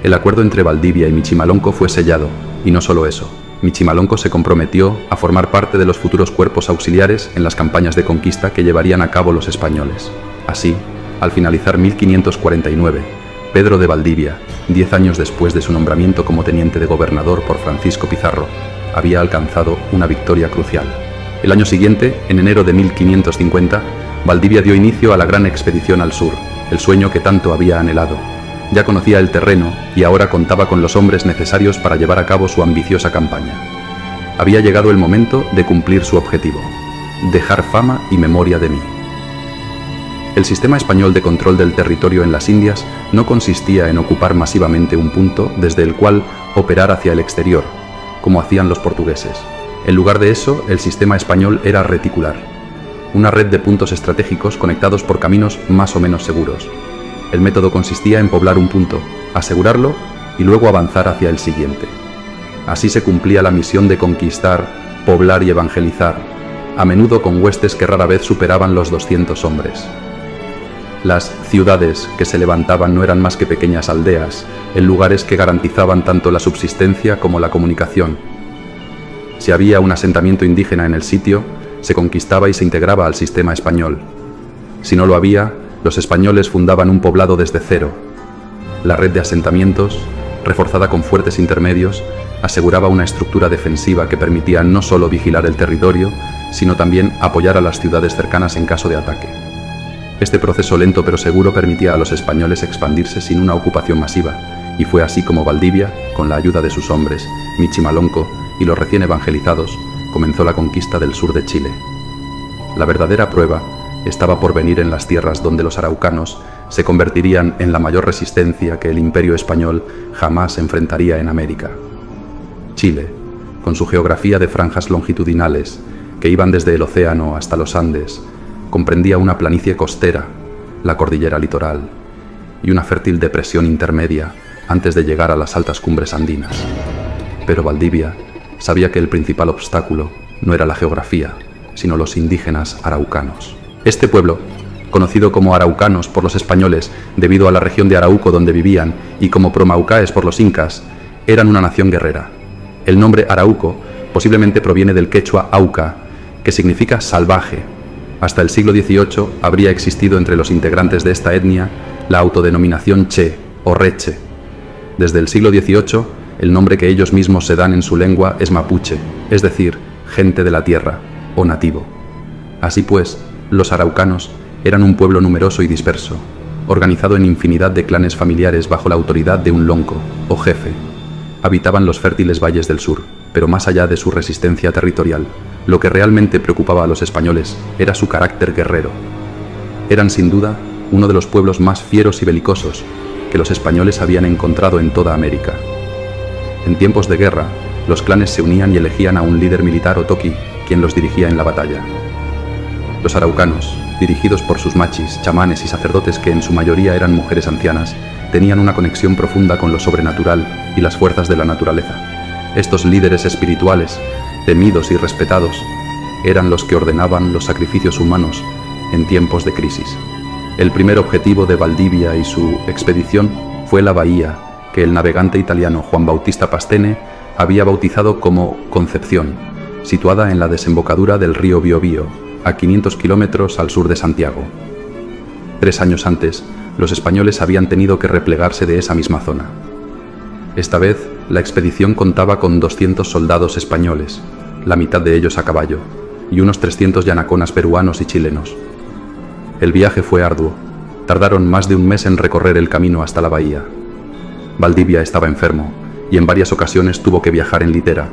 El acuerdo entre Valdivia y Michimalonco fue sellado, y no solo eso. Michimalonco se comprometió a formar parte de los futuros cuerpos auxiliares en las campañas de conquista que llevarían a cabo los españoles. Así, al finalizar 1549, Pedro de Valdivia, 10 años después de su nombramiento como teniente de gobernador por Francisco Pizarro, había alcanzado una victoria crucial. El año siguiente, en enero de 1550, Valdivia dio inicio a la gran expedición al sur, el sueño que tanto había anhelado. Ya conocía el terreno y ahora contaba con los hombres necesarios para llevar a cabo su ambiciosa campaña. Había llegado el momento de cumplir su objetivo: dejar fama y memoria de mí. El sistema español de control del territorio en las Indias no consistía en ocupar masivamente un punto desde el cual operar hacia el exterior, como hacían los portugueses. En lugar de eso, el sistema español era reticular, una red de puntos estratégicos conectados por caminos más o menos seguros. El método consistía en poblar un punto, asegurarlo y luego avanzar hacia el siguiente. Así se cumplía la misión de conquistar, poblar y evangelizar, a menudo con huestes que rara vez superaban los 200 hombres. Las ciudades que se levantaban no eran más que pequeñas aldeas, en lugares que garantizaban tanto la subsistencia como la comunicación. Si había un asentamiento indígena en el sitio, se conquistaba y se integraba al sistema español. Si no lo había, los españoles fundaban un poblado desde cero. La red de asentamientos, reforzada con fuertes intermedios, aseguraba una estructura defensiva que permitía no solo vigilar el territorio, sino también apoyar a las ciudades cercanas en caso de ataque. Este proceso lento pero seguro permitía a los españoles expandirse sin una ocupación masiva, y fue así como Valdivia, con la ayuda de sus hombres, Michimalonco y los recién evangelizados, comenzó la conquista del sur de Chile. La verdadera prueba estaba por venir en las tierras donde los araucanos se convertirían en la mayor resistencia que el imperio español jamás enfrentaría en América. Chile, con su geografía de franjas longitudinales que iban desde el océano hasta los Andes, comprendía una planicie costera, la cordillera litoral, y una fértil depresión intermedia antes de llegar a las altas cumbres andinas. Pero Valdivia sabía que el principal obstáculo no era la geografía, sino los indígenas araucanos. Este pueblo, conocido como araucanos por los españoles debido a la región de Arauco donde vivían y como promaucaes por los incas, eran una nación guerrera. El nombre Arauco posiblemente proviene del quechua auca, que significa salvaje. Hasta el siglo XVIII habría existido entre los integrantes de esta etnia la autodenominación che o reche. Desde el siglo XVIII, el nombre que ellos mismos se dan en su lengua es mapuche, es decir, gente de la tierra o nativo. Así pues, los araucanos eran un pueblo numeroso y disperso, organizado en infinidad de clanes familiares bajo la autoridad de un lonco, o jefe. Habitaban los fértiles valles del sur, pero más allá de su resistencia territorial, lo que realmente preocupaba a los españoles era su carácter guerrero. Eran sin duda uno de los pueblos más fieros y belicosos que los españoles habían encontrado en toda América. En tiempos de guerra, los clanes se unían y elegían a un líder militar o toqui, quien los dirigía en la batalla. Los araucanos, dirigidos por sus machis, chamanes y sacerdotes que en su mayoría eran mujeres ancianas, tenían una conexión profunda con lo sobrenatural y las fuerzas de la naturaleza. Estos líderes espirituales, temidos y respetados, eran los que ordenaban los sacrificios humanos en tiempos de crisis. El primer objetivo de Valdivia y su expedición fue la bahía que el navegante italiano Juan Bautista Pastene había bautizado como Concepción, situada en la desembocadura del río Biobío, a 500 kilómetros al sur de Santiago. 3 años antes, los españoles habían tenido que replegarse de esa misma zona. Esta vez, la expedición contaba con 200 soldados españoles, la mitad de ellos a caballo, y unos 300 yanaconas peruanos y chilenos. El viaje fue arduo. Tardaron más de un mes en recorrer el camino hasta la bahía. Valdivia estaba enfermo y en varias ocasiones tuvo que viajar en litera,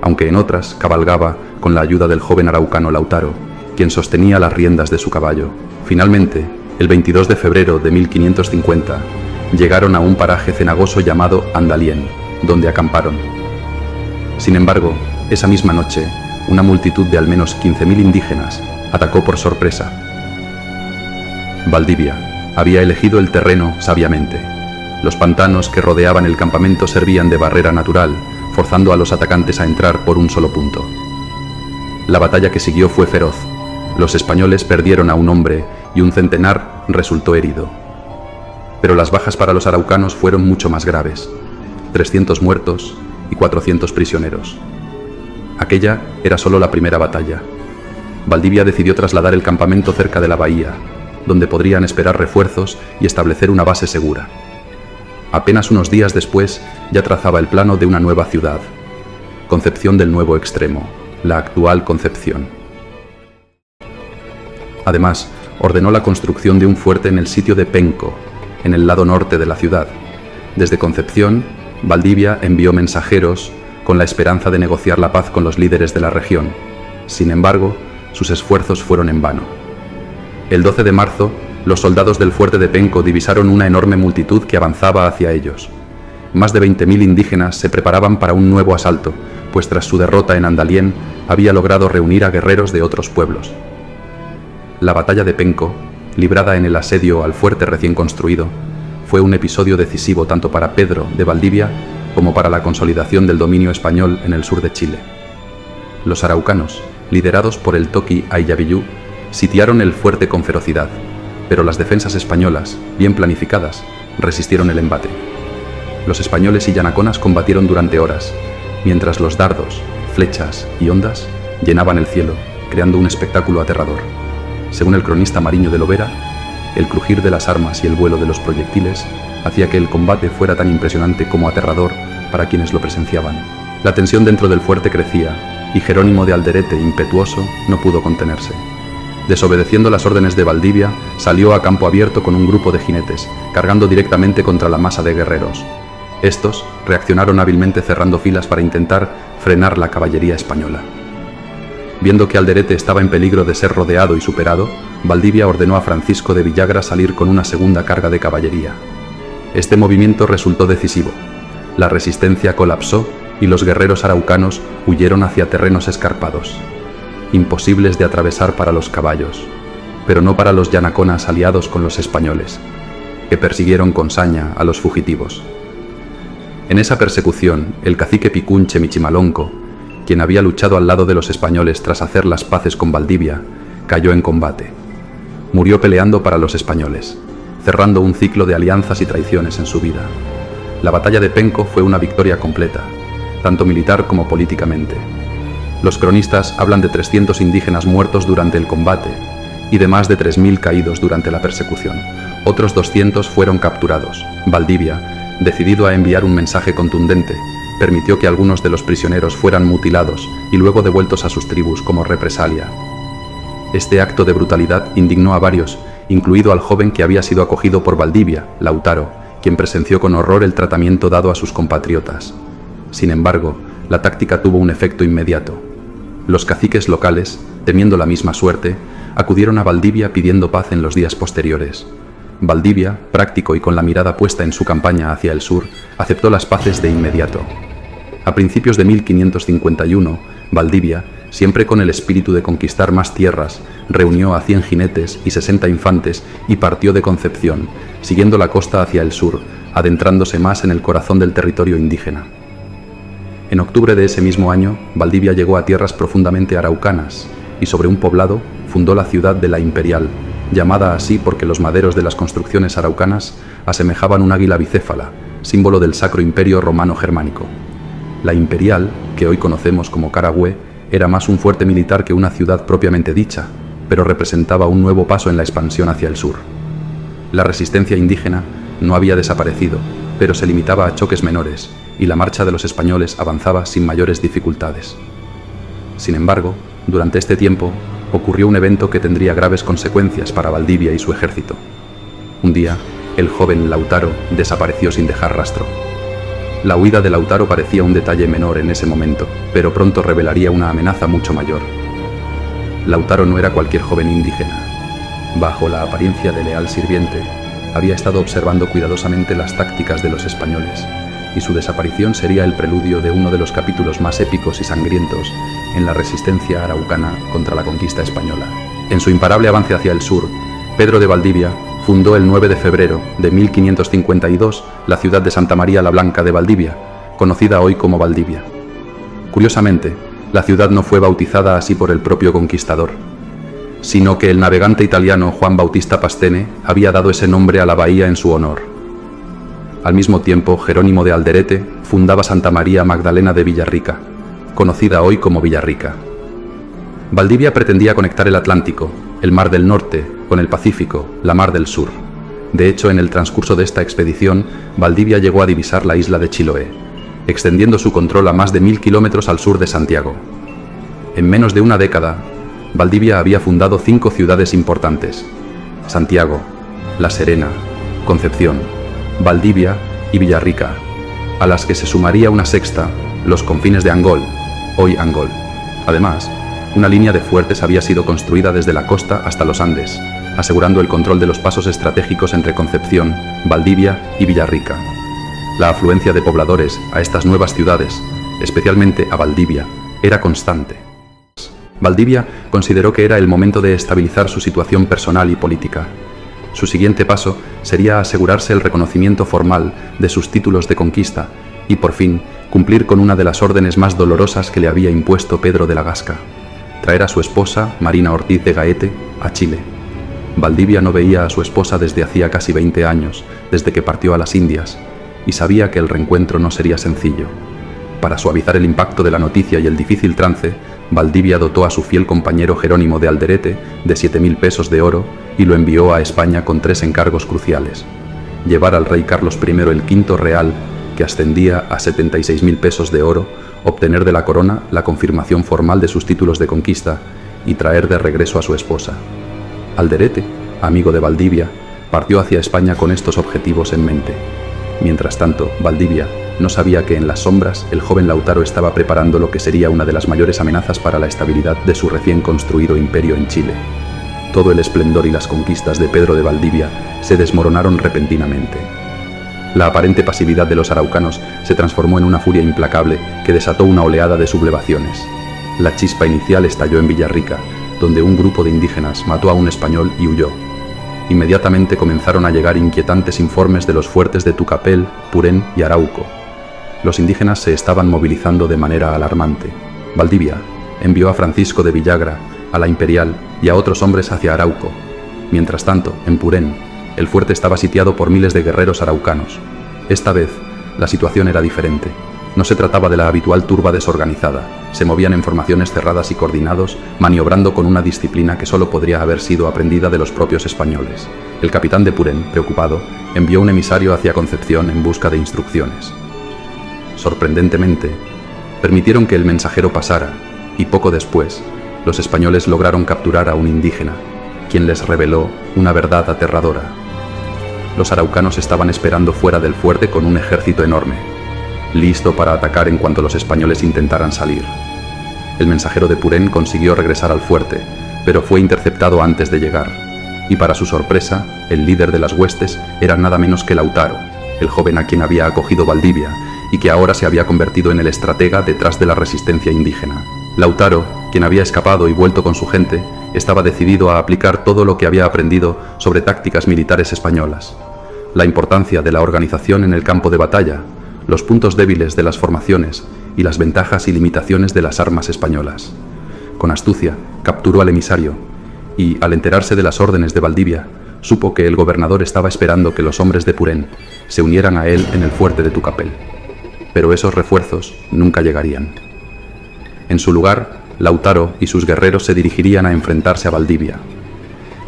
aunque en otras cabalgaba con la ayuda del joven araucano Lautaro, quien sostenía las riendas de su caballo. Finalmente, el 22 de febrero de 1550, llegaron a un paraje cenagoso llamado Andalién, donde acamparon. Sin embargo, esa misma noche, una multitud de al menos 15.000 indígenas atacó por sorpresa. Valdivia había elegido el terreno sabiamente. Los pantanos que rodeaban el campamento servían de barrera natural, forzando a los atacantes a entrar por un solo punto. La batalla que siguió fue feroz. Los españoles perdieron a un hombre y un centenar resultó herido. Pero las bajas para los araucanos fueron mucho más graves: 300 muertos y 400 prisioneros. Aquella era solo la primera batalla. Valdivia decidió trasladar el campamento cerca de la bahía, donde podrían esperar refuerzos y establecer una base segura. Apenas unos días después, ya trazaba el plano de una nueva ciudad, Concepción del Nuevo Extremo, la actual Concepción. Además, ordenó la construcción de un fuerte en el sitio de Penco, en el lado norte de la ciudad. Desde Concepción, Valdivia envió mensajeros con la esperanza de negociar la paz con los líderes de la región. Sin embargo, sus esfuerzos fueron en vano. El 12 de marzo, los soldados del fuerte de Penco divisaron una enorme multitud que avanzaba hacia ellos. Más de 20.000 indígenas se preparaban para un nuevo asalto, pues tras su derrota en Andalién había logrado reunir a guerreros de otros pueblos. La batalla de Penco, librada en el asedio al fuerte recién construido, fue un episodio decisivo tanto para Pedro de Valdivia como para la consolidación del dominio español en el sur de Chile. Los araucanos, liderados por el toqui Ayyavillú, sitiaron el fuerte con ferocidad, pero las defensas españolas, bien planificadas, resistieron el embate. Los españoles y yanaconas combatieron durante horas, mientras los dardos, flechas y ondas llenaban el cielo, creando un espectáculo aterrador. Según el cronista Mariño de Lovera, el crujir de las armas y el vuelo de los proyectiles hacía que el combate fuera tan impresionante como aterrador para quienes lo presenciaban. La tensión dentro del fuerte crecía, y Jerónimo de Alderete, impetuoso, no pudo contenerse. Desobedeciendo las órdenes de Valdivia, salió a campo abierto con un grupo de jinetes, cargando directamente contra la masa de guerreros. Estos reaccionaron hábilmente cerrando filas para intentar frenar la caballería española. Viendo que Alderete estaba en peligro de ser rodeado y superado, Valdivia ordenó a Francisco de Villagra salir con una segunda carga de caballería. Este movimiento resultó decisivo. La resistencia colapsó y los guerreros araucanos huyeron hacia terrenos escarpados, imposibles de atravesar para los caballos, pero no para los yanaconas aliados con los españoles, que persiguieron con saña a los fugitivos. En esa persecución, el cacique Picunche Michimalonco, quien había luchado al lado de los españoles tras hacer las paces con Valdivia, cayó en combate. Murió peleando para los españoles, cerrando un ciclo de alianzas y traiciones en su vida. La batalla de Penco fue una victoria completa, tanto militar como políticamente. Los cronistas hablan de 300 indígenas muertos durante el combate y de más de 3.000 caídos durante la persecución. Otros 200 fueron capturados. Valdivia, decidido a enviar un mensaje contundente, permitió que algunos de los prisioneros fueran mutilados y luego devueltos a sus tribus como represalia. Este acto de brutalidad indignó a varios, incluido al joven que había sido acogido por Valdivia, Lautaro, quien presenció con horror el tratamiento dado a sus compatriotas. Sin embargo, la táctica tuvo un efecto inmediato. Los caciques locales, temiendo la misma suerte, acudieron a Valdivia pidiendo paz en los días posteriores. Valdivia, práctico y con la mirada puesta en su campaña hacia el sur, aceptó las paces de inmediato. A principios de 1551, Valdivia, siempre con el espíritu de conquistar más tierras, reunió a 100 jinetes y 60 infantes y partió de Concepción, siguiendo la costa hacia el sur, adentrándose más en el corazón del territorio indígena. En octubre de ese mismo año, Valdivia llegó a tierras profundamente araucanas y sobre un poblado fundó la ciudad de la Imperial, llamada así porque los maderos de las construcciones araucanas asemejaban un águila bicéfala, símbolo del Sacro Imperio Romano Germánico. La Imperial, que hoy conocemos como Carahue, era más un fuerte militar que una ciudad propiamente dicha, pero representaba un nuevo paso en la expansión hacia el sur. La resistencia indígena no había desaparecido, pero se limitaba a choques menores, y la marcha de los españoles avanzaba sin mayores dificultades. Sin embargo, Durante este tiempo, ocurrió un evento que tendría graves consecuencias para Valdivia y su ejército. Un día, el joven Lautaro desapareció sin dejar rastro. La huida de Lautaro parecía un detalle menor en ese momento, pero pronto revelaría una amenaza mucho mayor. Lautaro no era cualquier joven indígena. Bajo la apariencia de leal sirviente, había estado observando cuidadosamente las tácticas de los españoles, y su desaparición sería el preludio de uno de los capítulos más épicos y sangrientos en la resistencia araucana contra la conquista española. En su imparable avance hacia el sur, Pedro de Valdivia fundó el 9 de febrero de 1552 la ciudad de Santa María la Blanca de Valdivia, conocida hoy como Valdivia. Curiosamente, la ciudad no fue bautizada así por el propio conquistador, sino que el navegante italiano Juan Bautista Pastene había dado ese nombre a la bahía en su honor. Al mismo tiempo, Jerónimo de Alderete fundaba Santa María Magdalena de Villarrica, conocida hoy como Villarrica. Valdivia pretendía conectar el Atlántico, el Mar del Norte, con el Pacífico, la Mar del Sur. De hecho, en el transcurso de esta expedición, Valdivia llegó a divisar la isla de Chiloé, extendiendo su control a más de 1000 kilómetros al sur de Santiago. En menos de una década, Valdivia había fundado 5 ciudades importantes: Santiago, La Serena, Concepción, Valdivia y Villarrica, a las que se sumaría una sexta, los confines de Angol, hoy Angol. Además, una línea de fuertes había sido construida desde la costa hasta los Andes, asegurando el control de los pasos estratégicos entre Concepción, Valdivia y Villarrica. La afluencia de pobladores a estas nuevas ciudades, especialmente a Valdivia, era constante. Valdivia consideró que era el momento de estabilizar su situación personal y política. Su siguiente paso sería asegurarse el reconocimiento formal de sus títulos de conquista y, por fin, cumplir con una de las órdenes más dolorosas que le había impuesto Pedro de la Gasca: traer a su esposa, Marina Ortiz de Gaete, a Chile. Valdivia no veía a su esposa desde hacía casi 20 años, desde que partió a las Indias, y sabía que el reencuentro no sería sencillo. Para suavizar el impacto de la noticia y el difícil trance, Valdivia dotó a su fiel compañero Jerónimo de Alderete de 7.000 pesos de oro y lo envió a España con 3 encargos cruciales: llevar al rey Carlos I el quinto real, que ascendía a 76.000 pesos de oro, obtener de la corona la confirmación formal de sus títulos de conquista y traer de regreso a su esposa. Alderete, amigo de Valdivia, partió hacia España con estos objetivos en mente. Mientras tanto, Valdivia no sabía que en las sombras el joven Lautaro estaba preparando lo que sería una de las mayores amenazas para la estabilidad de su recién construido imperio en Chile. Todo el esplendor y las conquistas de Pedro de Valdivia se desmoronaron repentinamente. La aparente pasividad de los araucanos se transformó en una furia implacable que desató una oleada de sublevaciones. La chispa inicial estalló en Villarrica, donde un grupo de indígenas mató a un español y huyó. Inmediatamente comenzaron a llegar inquietantes informes de los fuertes de Tucapel, Purén y Arauco. Los indígenas se estaban movilizando de manera alarmante. Valdivia envió a Francisco de Villagra, a la Imperial y a otros hombres hacia Arauco. Mientras tanto, en Purén, el fuerte estaba sitiado por miles de guerreros araucanos. Esta vez, la situación era diferente. No se trataba de la habitual turba desorganizada. Se movían en formaciones cerradas y coordinados, maniobrando con una disciplina que solo podría haber sido aprendida de los propios españoles. El capitán de Purén, preocupado, envió un emisario hacia Concepción en busca de instrucciones. Sorprendentemente, permitieron que el mensajero pasara, y poco después, los españoles lograron capturar a un indígena, quien les reveló una verdad aterradora. Los araucanos estaban esperando fuera del fuerte con un ejército enorme, listo para atacar en cuanto los españoles intentaran salir. El mensajero de Purén consiguió regresar al fuerte, pero fue interceptado antes de llegar, y para su sorpresa, el líder de las huestes era nada menos que Lautaro, el joven a quien había acogido Valdivia y que ahora se había convertido en el estratega detrás de la resistencia indígena. Lautaro, quien había escapado y vuelto con su gente, estaba decidido a aplicar todo lo que había aprendido sobre tácticas militares españolas: la importancia de la organización en el campo de batalla, los puntos débiles de las formaciones y las ventajas y limitaciones de las armas españolas. Con astucia, capturó al emisario y, al enterarse de las órdenes de Valdivia, supo que el gobernador estaba esperando que los hombres de Purén se unieran a él en el fuerte de Tucapel. Pero esos refuerzos nunca llegarían. En su lugar, Lautaro y sus guerreros se dirigirían a enfrentarse a Valdivia.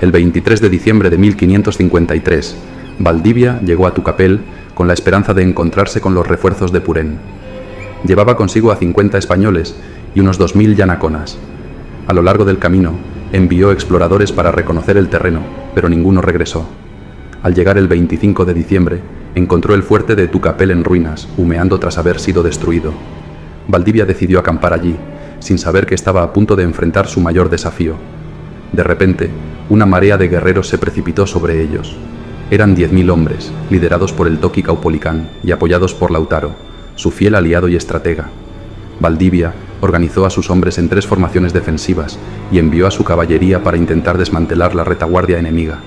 El 23 de diciembre de 1553, Valdivia llegó a Tucapel con la esperanza de encontrarse con los refuerzos de Purén. Llevaba consigo a 50 españoles y unos 2000 yanaconas. A lo largo del camino, envió exploradores para reconocer el terreno, pero ninguno regresó. Al llegar el 25 de diciembre, encontró el fuerte de Tucapel en ruinas, humeando tras haber sido destruido. Valdivia decidió acampar allí, sin saber que estaba a punto de enfrentar su mayor desafío. De repente, una marea de guerreros se precipitó sobre ellos. Eran 10.000 hombres, liderados por el Toqui Caupolicán y apoyados por Lautaro, su fiel aliado y estratega. Valdivia organizó a sus hombres en 3 formaciones defensivas y envió a su caballería para intentar desmantelar la retaguardia enemiga,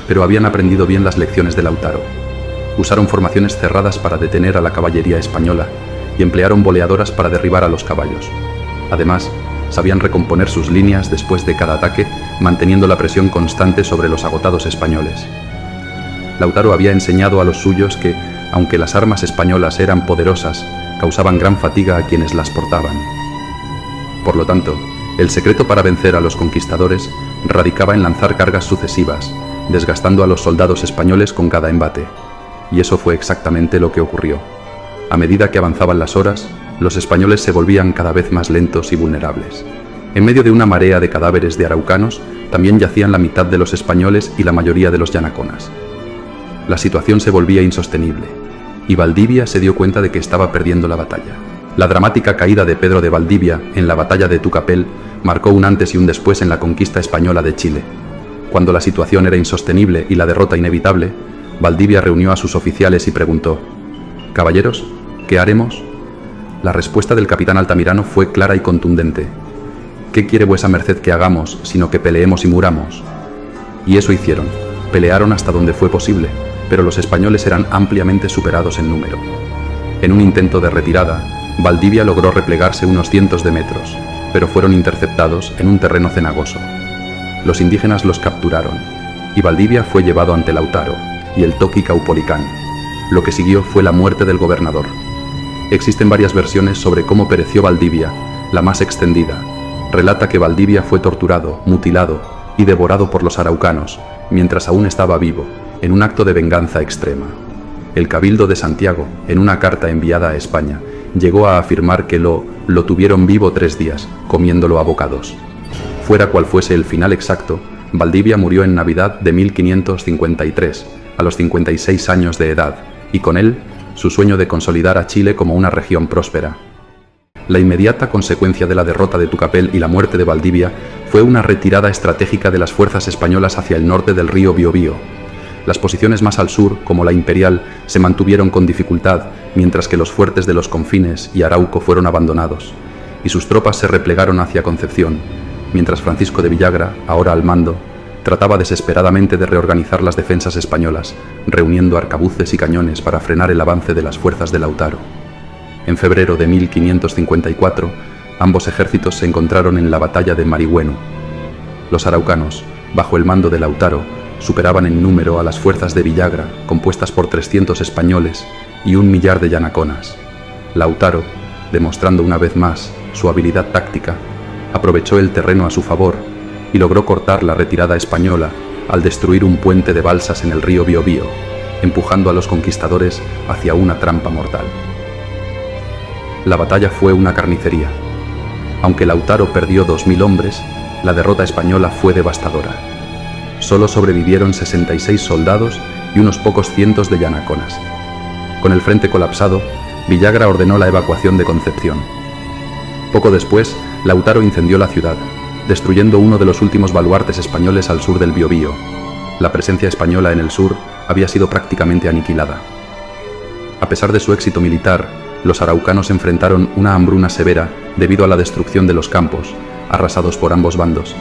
pero habían aprendido bien las lecciones de Lautaro. Usaron formaciones cerradas para detener a la caballería española y emplearon boleadoras para derribar a los caballos. Además, sabían recomponer sus líneas después de cada ataque, manteniendo la presión constante sobre los agotados españoles. Lautaro había enseñado a los suyos que, aunque las armas españolas eran poderosas, causaban gran fatiga a quienes las portaban. Por lo tanto, el secreto para vencer a los conquistadores radicaba en lanzar cargas sucesivas, desgastando a los soldados españoles con cada embate. Y eso fue exactamente lo que ocurrió. A medida que avanzaban las horas, los españoles se volvían cada vez más lentos y vulnerables. En medio de una marea de cadáveres de araucanos, también yacían la mitad de los españoles y la mayoría de los yanaconas. La situación se volvía insostenible, y Valdivia se dio cuenta de que estaba perdiendo la batalla. La dramática caída de Pedro de Valdivia en la batalla de Tucapel marcó un antes y un después en la conquista española de Chile. Cuando la situación era insostenible y la derrota inevitable, Valdivia reunió a sus oficiales y preguntó: «Caballeros, ¿qué haremos?». La respuesta del capitán Altamirano fue clara y contundente: «¿Qué quiere vuesa merced que hagamos, sino que peleemos y muramos?». Y eso hicieron. Pelearon hasta donde fue posible, pero los españoles eran ampliamente superados en número. En un intento de retirada, Valdivia logró replegarse unos cientos de metros, pero fueron interceptados en un terreno cenagoso. Los indígenas los capturaron, y Valdivia fue llevado ante Lautaro y el Toqui Caupolicán. Lo que siguió fue la muerte del gobernador. Existen varias versiones sobre cómo pereció Valdivia. La más extendida relata que Valdivia fue torturado, mutilado y devorado por los araucanos, mientras aún estaba vivo, en un acto de venganza extrema. El Cabildo de Santiago, en una carta enviada a España, llegó a afirmar que lo tuvieron vivo 3 días, comiéndolo a bocados. Fuera cual fuese el final exacto, Valdivia murió en Navidad de 1553, a los 56 años de edad, y con él, su sueño de consolidar a Chile como una región próspera. La inmediata consecuencia de la derrota de Tucapel y la muerte de Valdivia fue una retirada estratégica de las fuerzas españolas hacia el norte del río Biobío. Las posiciones más al sur, como la Imperial, se mantuvieron con dificultad, mientras que los fuertes de los Confines y Arauco fueron abandonados, y sus tropas se replegaron hacia Concepción, mientras Francisco de Villagra, ahora al mando, trataba desesperadamente de reorganizar las defensas españolas, reuniendo arcabuces y cañones para frenar el avance de las fuerzas de Lautaro. En febrero de 1554, ambos ejércitos se encontraron en la batalla de Marihueno. Los araucanos, bajo el mando de Lautaro, superaban en número a las fuerzas de Villagra, compuestas por 300 españoles y 1 millar de yanaconas. Lautaro, demostrando una vez más su habilidad táctica, aprovechó el terreno a su favor y logró cortar la retirada española al destruir un puente de balsas en el río Biobío, empujando a los conquistadores hacia una trampa mortal. La batalla fue una carnicería. Aunque Lautaro perdió 2.000 hombres, la derrota española fue devastadora. Solo sobrevivieron 66 soldados y unos pocos cientos de yanaconas. Con el frente colapsado, Villagra ordenó la evacuación de Concepción. Poco después, Lautaro incendió la ciudad, destruyendo uno de los últimos baluartes españoles al sur del Biobío. La presencia española en el sur había sido prácticamente aniquilada. A pesar de su éxito militar, los araucanos enfrentaron una hambruna severa debido a la destrucción de los campos, arrasados por ambos bandos,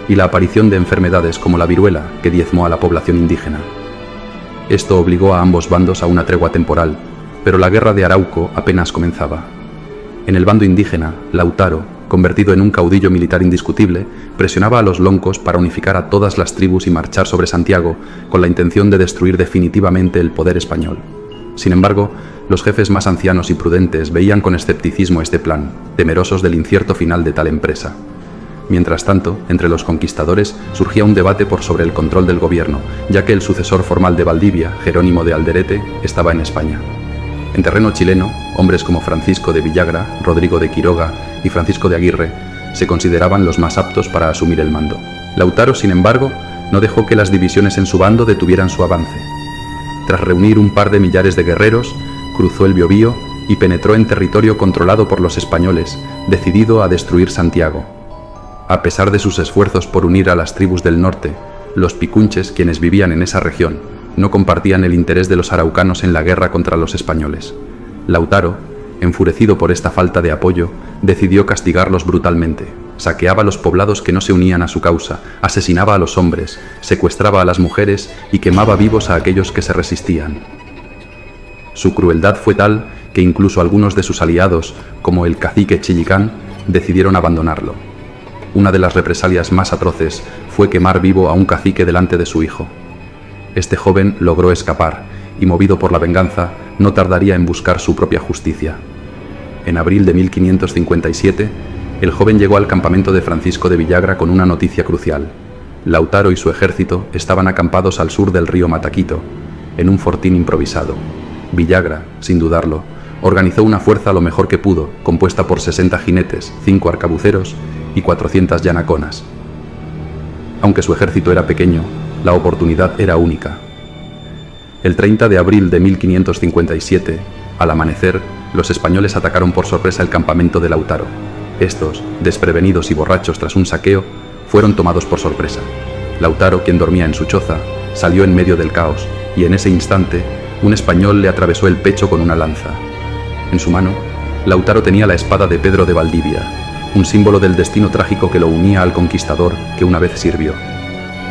y la aparición de enfermedades como la viruela que diezmó a la población indígena. Esto obligó a ambos bandos a una tregua temporal, pero la guerra de Arauco apenas comenzaba. En el bando indígena, Lautaro, convertido en un caudillo militar indiscutible, presionaba a los loncos para unificar a todas las tribus y marchar sobre Santiago con la intención de destruir definitivamente el poder español. Sin embargo, los jefes más ancianos y prudentes veían con escepticismo este plan, temerosos del incierto final de tal empresa. Mientras tanto, entre los conquistadores surgía un debate por sobre el control del gobierno, ya que el sucesor formal de Valdivia, Jerónimo de Alderete, estaba en España. En terreno chileno, hombres como Francisco de Villagra, Rodrigo de Quiroga y Francisco de Aguirre se consideraban los más aptos para asumir el mando. Lautaro, sin embargo, no dejó que las divisiones en su bando detuvieran su avance. Tras reunir un par de millares de guerreros, cruzó el Biobío y penetró en territorio controlado por los españoles, decidido a destruir Santiago. A pesar de sus esfuerzos por unir a las tribus del norte, los picunches, quienes vivían en esa región, no compartían el interés de los araucanos en la guerra contra los españoles. Lautaro, enfurecido por esta falta de apoyo, decidió castigarlos brutalmente. Saqueaba los poblados que no se unían a su causa, asesinaba a los hombres, secuestraba a las mujeres y quemaba vivos a aquellos que se resistían. Su crueldad fue tal que incluso algunos de sus aliados, como el cacique Chillicán, decidieron abandonarlo. Una de las represalias más atroces fue quemar vivo a un cacique delante de su hijo. Este joven logró escapar y, movido por la venganza, no tardaría en buscar su propia justicia. En abril de 1557, el joven llegó al campamento de Francisco de Villagra con una noticia crucial. Lautaro y su ejército estaban acampados al sur del río Mataquito, en un fortín improvisado. Villagra, sin dudarlo, organizó una fuerza lo mejor que pudo, compuesta por 60 jinetes, 5 arcabuceros y 400 yanaconas. Aunque su ejército era pequeño, la oportunidad era única. El 30 de abril de 1557, al amanecer, los españoles atacaron por sorpresa el campamento de Lautaro. Estos, desprevenidos y borrachos tras un saqueo, fueron tomados por sorpresa. Lautaro, quien dormía en su choza, salió en medio del caos, y en ese instante, un español le atravesó el pecho con una lanza. En su mano, Lautaro tenía la espada de Pedro de Valdivia, un símbolo del destino trágico que lo unía al conquistador que una vez sirvió.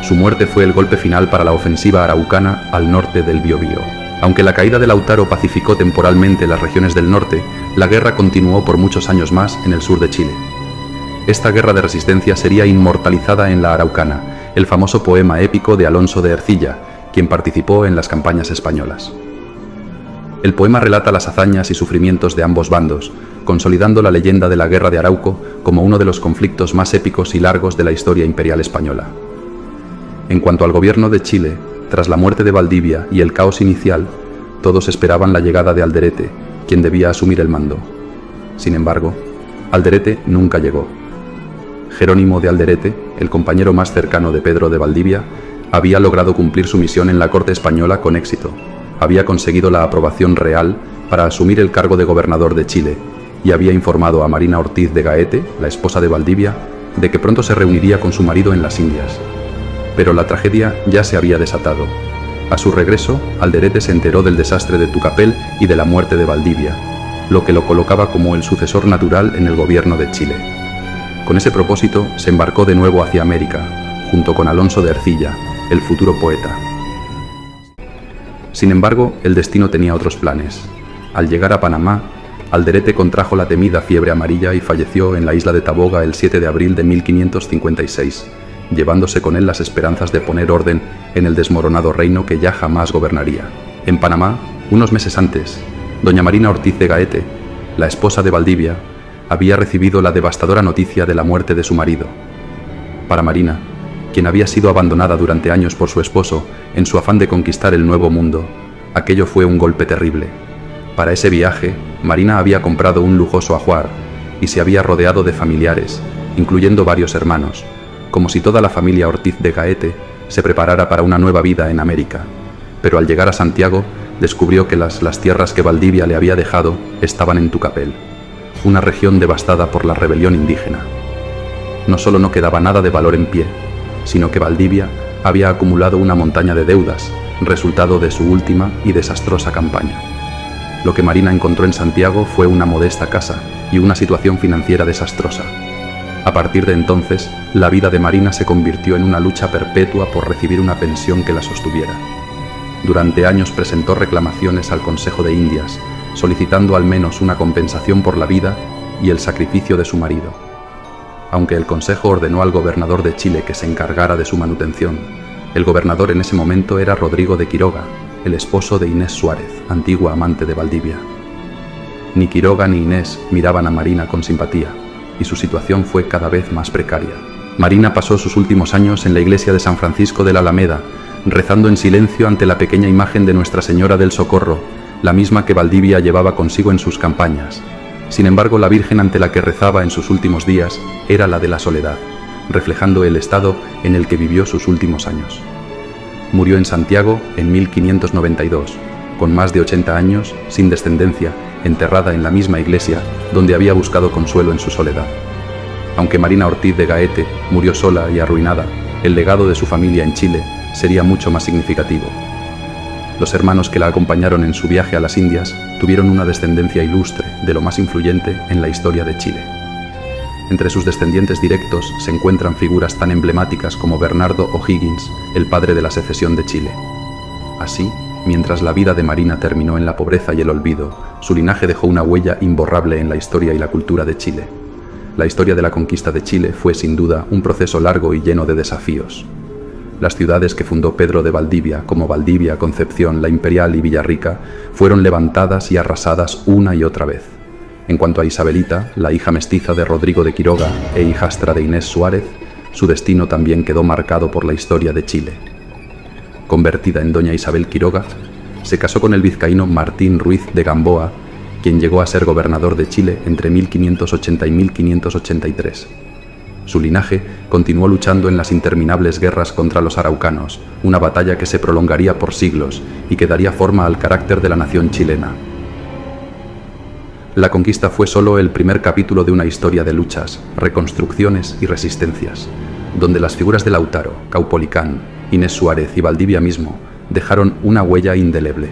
Su muerte fue el golpe final para la ofensiva araucana al norte del Biobío. Aunque la caída de Lautaro pacificó temporalmente las regiones del norte, la guerra continuó por muchos años más en el sur de Chile. Esta guerra de resistencia sería inmortalizada en la Araucana, el famoso poema épico de Alonso de Ercilla, quien participó en las campañas españolas. El poema relata las hazañas y sufrimientos de ambos bandos, consolidando la leyenda de la Guerra de Arauco como uno de los conflictos más épicos y largos de la historia imperial española. En cuanto al gobierno de Chile, tras la muerte de Valdivia y el caos inicial, todos esperaban la llegada de Alderete, quien debía asumir el mando. Sin embargo, Alderete nunca llegó. Jerónimo de Alderete, el compañero más cercano de Pedro de Valdivia, había logrado cumplir su misión en la corte española con éxito. Había conseguido la aprobación real para asumir el cargo de gobernador de Chile y había informado a Marina Ortiz de Gaete, la esposa de Valdivia, de que pronto se reuniría con su marido en las Indias. Pero la tragedia ya se había desatado. A su regreso, Alderete se enteró del desastre de Tucapel y de la muerte de Valdivia, lo que lo colocaba como el sucesor natural en el gobierno de Chile. Con ese propósito, se embarcó de nuevo hacia América, junto con Alonso de Ercilla, el futuro poeta. Sin embargo, el destino tenía otros planes. Al llegar a Panamá, Alderete contrajo la temida fiebre amarilla y falleció en la isla de Taboga el 7 de abril de 1556, llevándose con él las esperanzas de poner orden en el desmoronado reino que ya jamás gobernaría. En Panamá, unos meses antes, doña Marina Ortiz de Gaete, la esposa de Valdivia, había recibido la devastadora noticia de la muerte de su marido. Para Marina, quien había sido abandonada durante años por su esposo en su afán de conquistar el Nuevo Mundo, aquello fue un golpe terrible. Para ese viaje, Marina había comprado un lujoso ajuar y se había rodeado de familiares, incluyendo varios hermanos, como si toda la familia Ortiz de Gaete se preparara para una nueva vida en América. Pero al llegar a Santiago, descubrió que las tierras que Valdivia le había dejado estaban en Tucapel, una región devastada por la rebelión indígena. No solo no quedaba nada de valor en pie, sino que Valdivia había acumulado una montaña de deudas, resultado de su última y desastrosa campaña. Lo que Marina encontró en Santiago fue una modesta casa y una situación financiera desastrosa. A partir de entonces, la vida de Marina se convirtió en una lucha perpetua por recibir una pensión que la sostuviera. Durante años presentó reclamaciones al Consejo de Indias, solicitando al menos una compensación por la vida y el sacrificio de su marido. Aunque el Consejo ordenó al gobernador de Chile que se encargara de su manutención, el gobernador en ese momento era Rodrigo de Quiroga, el esposo de Inés Suárez, antigua amante de Valdivia. Ni Quiroga ni Inés miraban a Marina con simpatía, y su situación fue cada vez más precaria. Marina pasó sus últimos años en la iglesia de San Francisco de la Alameda, rezando en silencio ante la pequeña imagen de Nuestra Señora del Socorro, la misma que Valdivia llevaba consigo en sus campañas. Sin embargo, la Virgen ante la que rezaba en sus últimos días era la de la soledad, reflejando el estado en el que vivió sus últimos años. Murió en Santiago en 1592, con más de 80 años, sin descendencia, enterrada en la misma iglesia donde había buscado consuelo en su soledad. Aunque Marina Ortiz de Gaete murió sola y arruinada, el legado de su familia en Chile sería mucho más significativo. Los hermanos que la acompañaron en su viaje a las Indias tuvieron una descendencia ilustre, de lo más influyente en la historia de Chile. Entre sus descendientes directos se encuentran figuras tan emblemáticas como Bernardo O'Higgins, el padre de la secesión de Chile. Así, mientras la vida de Marina terminó en la pobreza y el olvido, su linaje dejó una huella imborrable en la historia y la cultura de Chile. La historia de la conquista de Chile fue sin duda un proceso largo y lleno de desafíos. Las ciudades que fundó Pedro de Valdivia, como Valdivia, Concepción, La Imperial y Villarrica, fueron levantadas y arrasadas una y otra vez. En cuanto a Isabelita, la hija mestiza de Rodrigo de Quiroga e hijastra de Inés Suárez, su destino también quedó marcado por la historia de Chile. Convertida en doña Isabel Quiroga, se casó con el vizcaíno Martín Ruiz de Gamboa, quien llegó a ser gobernador de Chile entre 1580 y 1583. Su linaje continuó luchando en las interminables guerras contra los araucanos, una batalla que se prolongaría por siglos y que daría forma al carácter de la nación chilena. La conquista fue solo el primer capítulo de una historia de luchas, reconstrucciones y resistencias, donde las figuras de Lautaro, Caupolicán, Inés Suárez y Valdivia mismo dejaron una huella indeleble.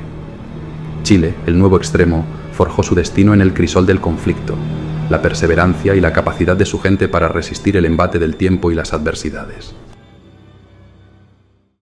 Chile, el nuevo extremo, forjó su destino en el crisol del conflicto, la perseverancia y la capacidad de su gente para resistir el embate del tiempo y las adversidades.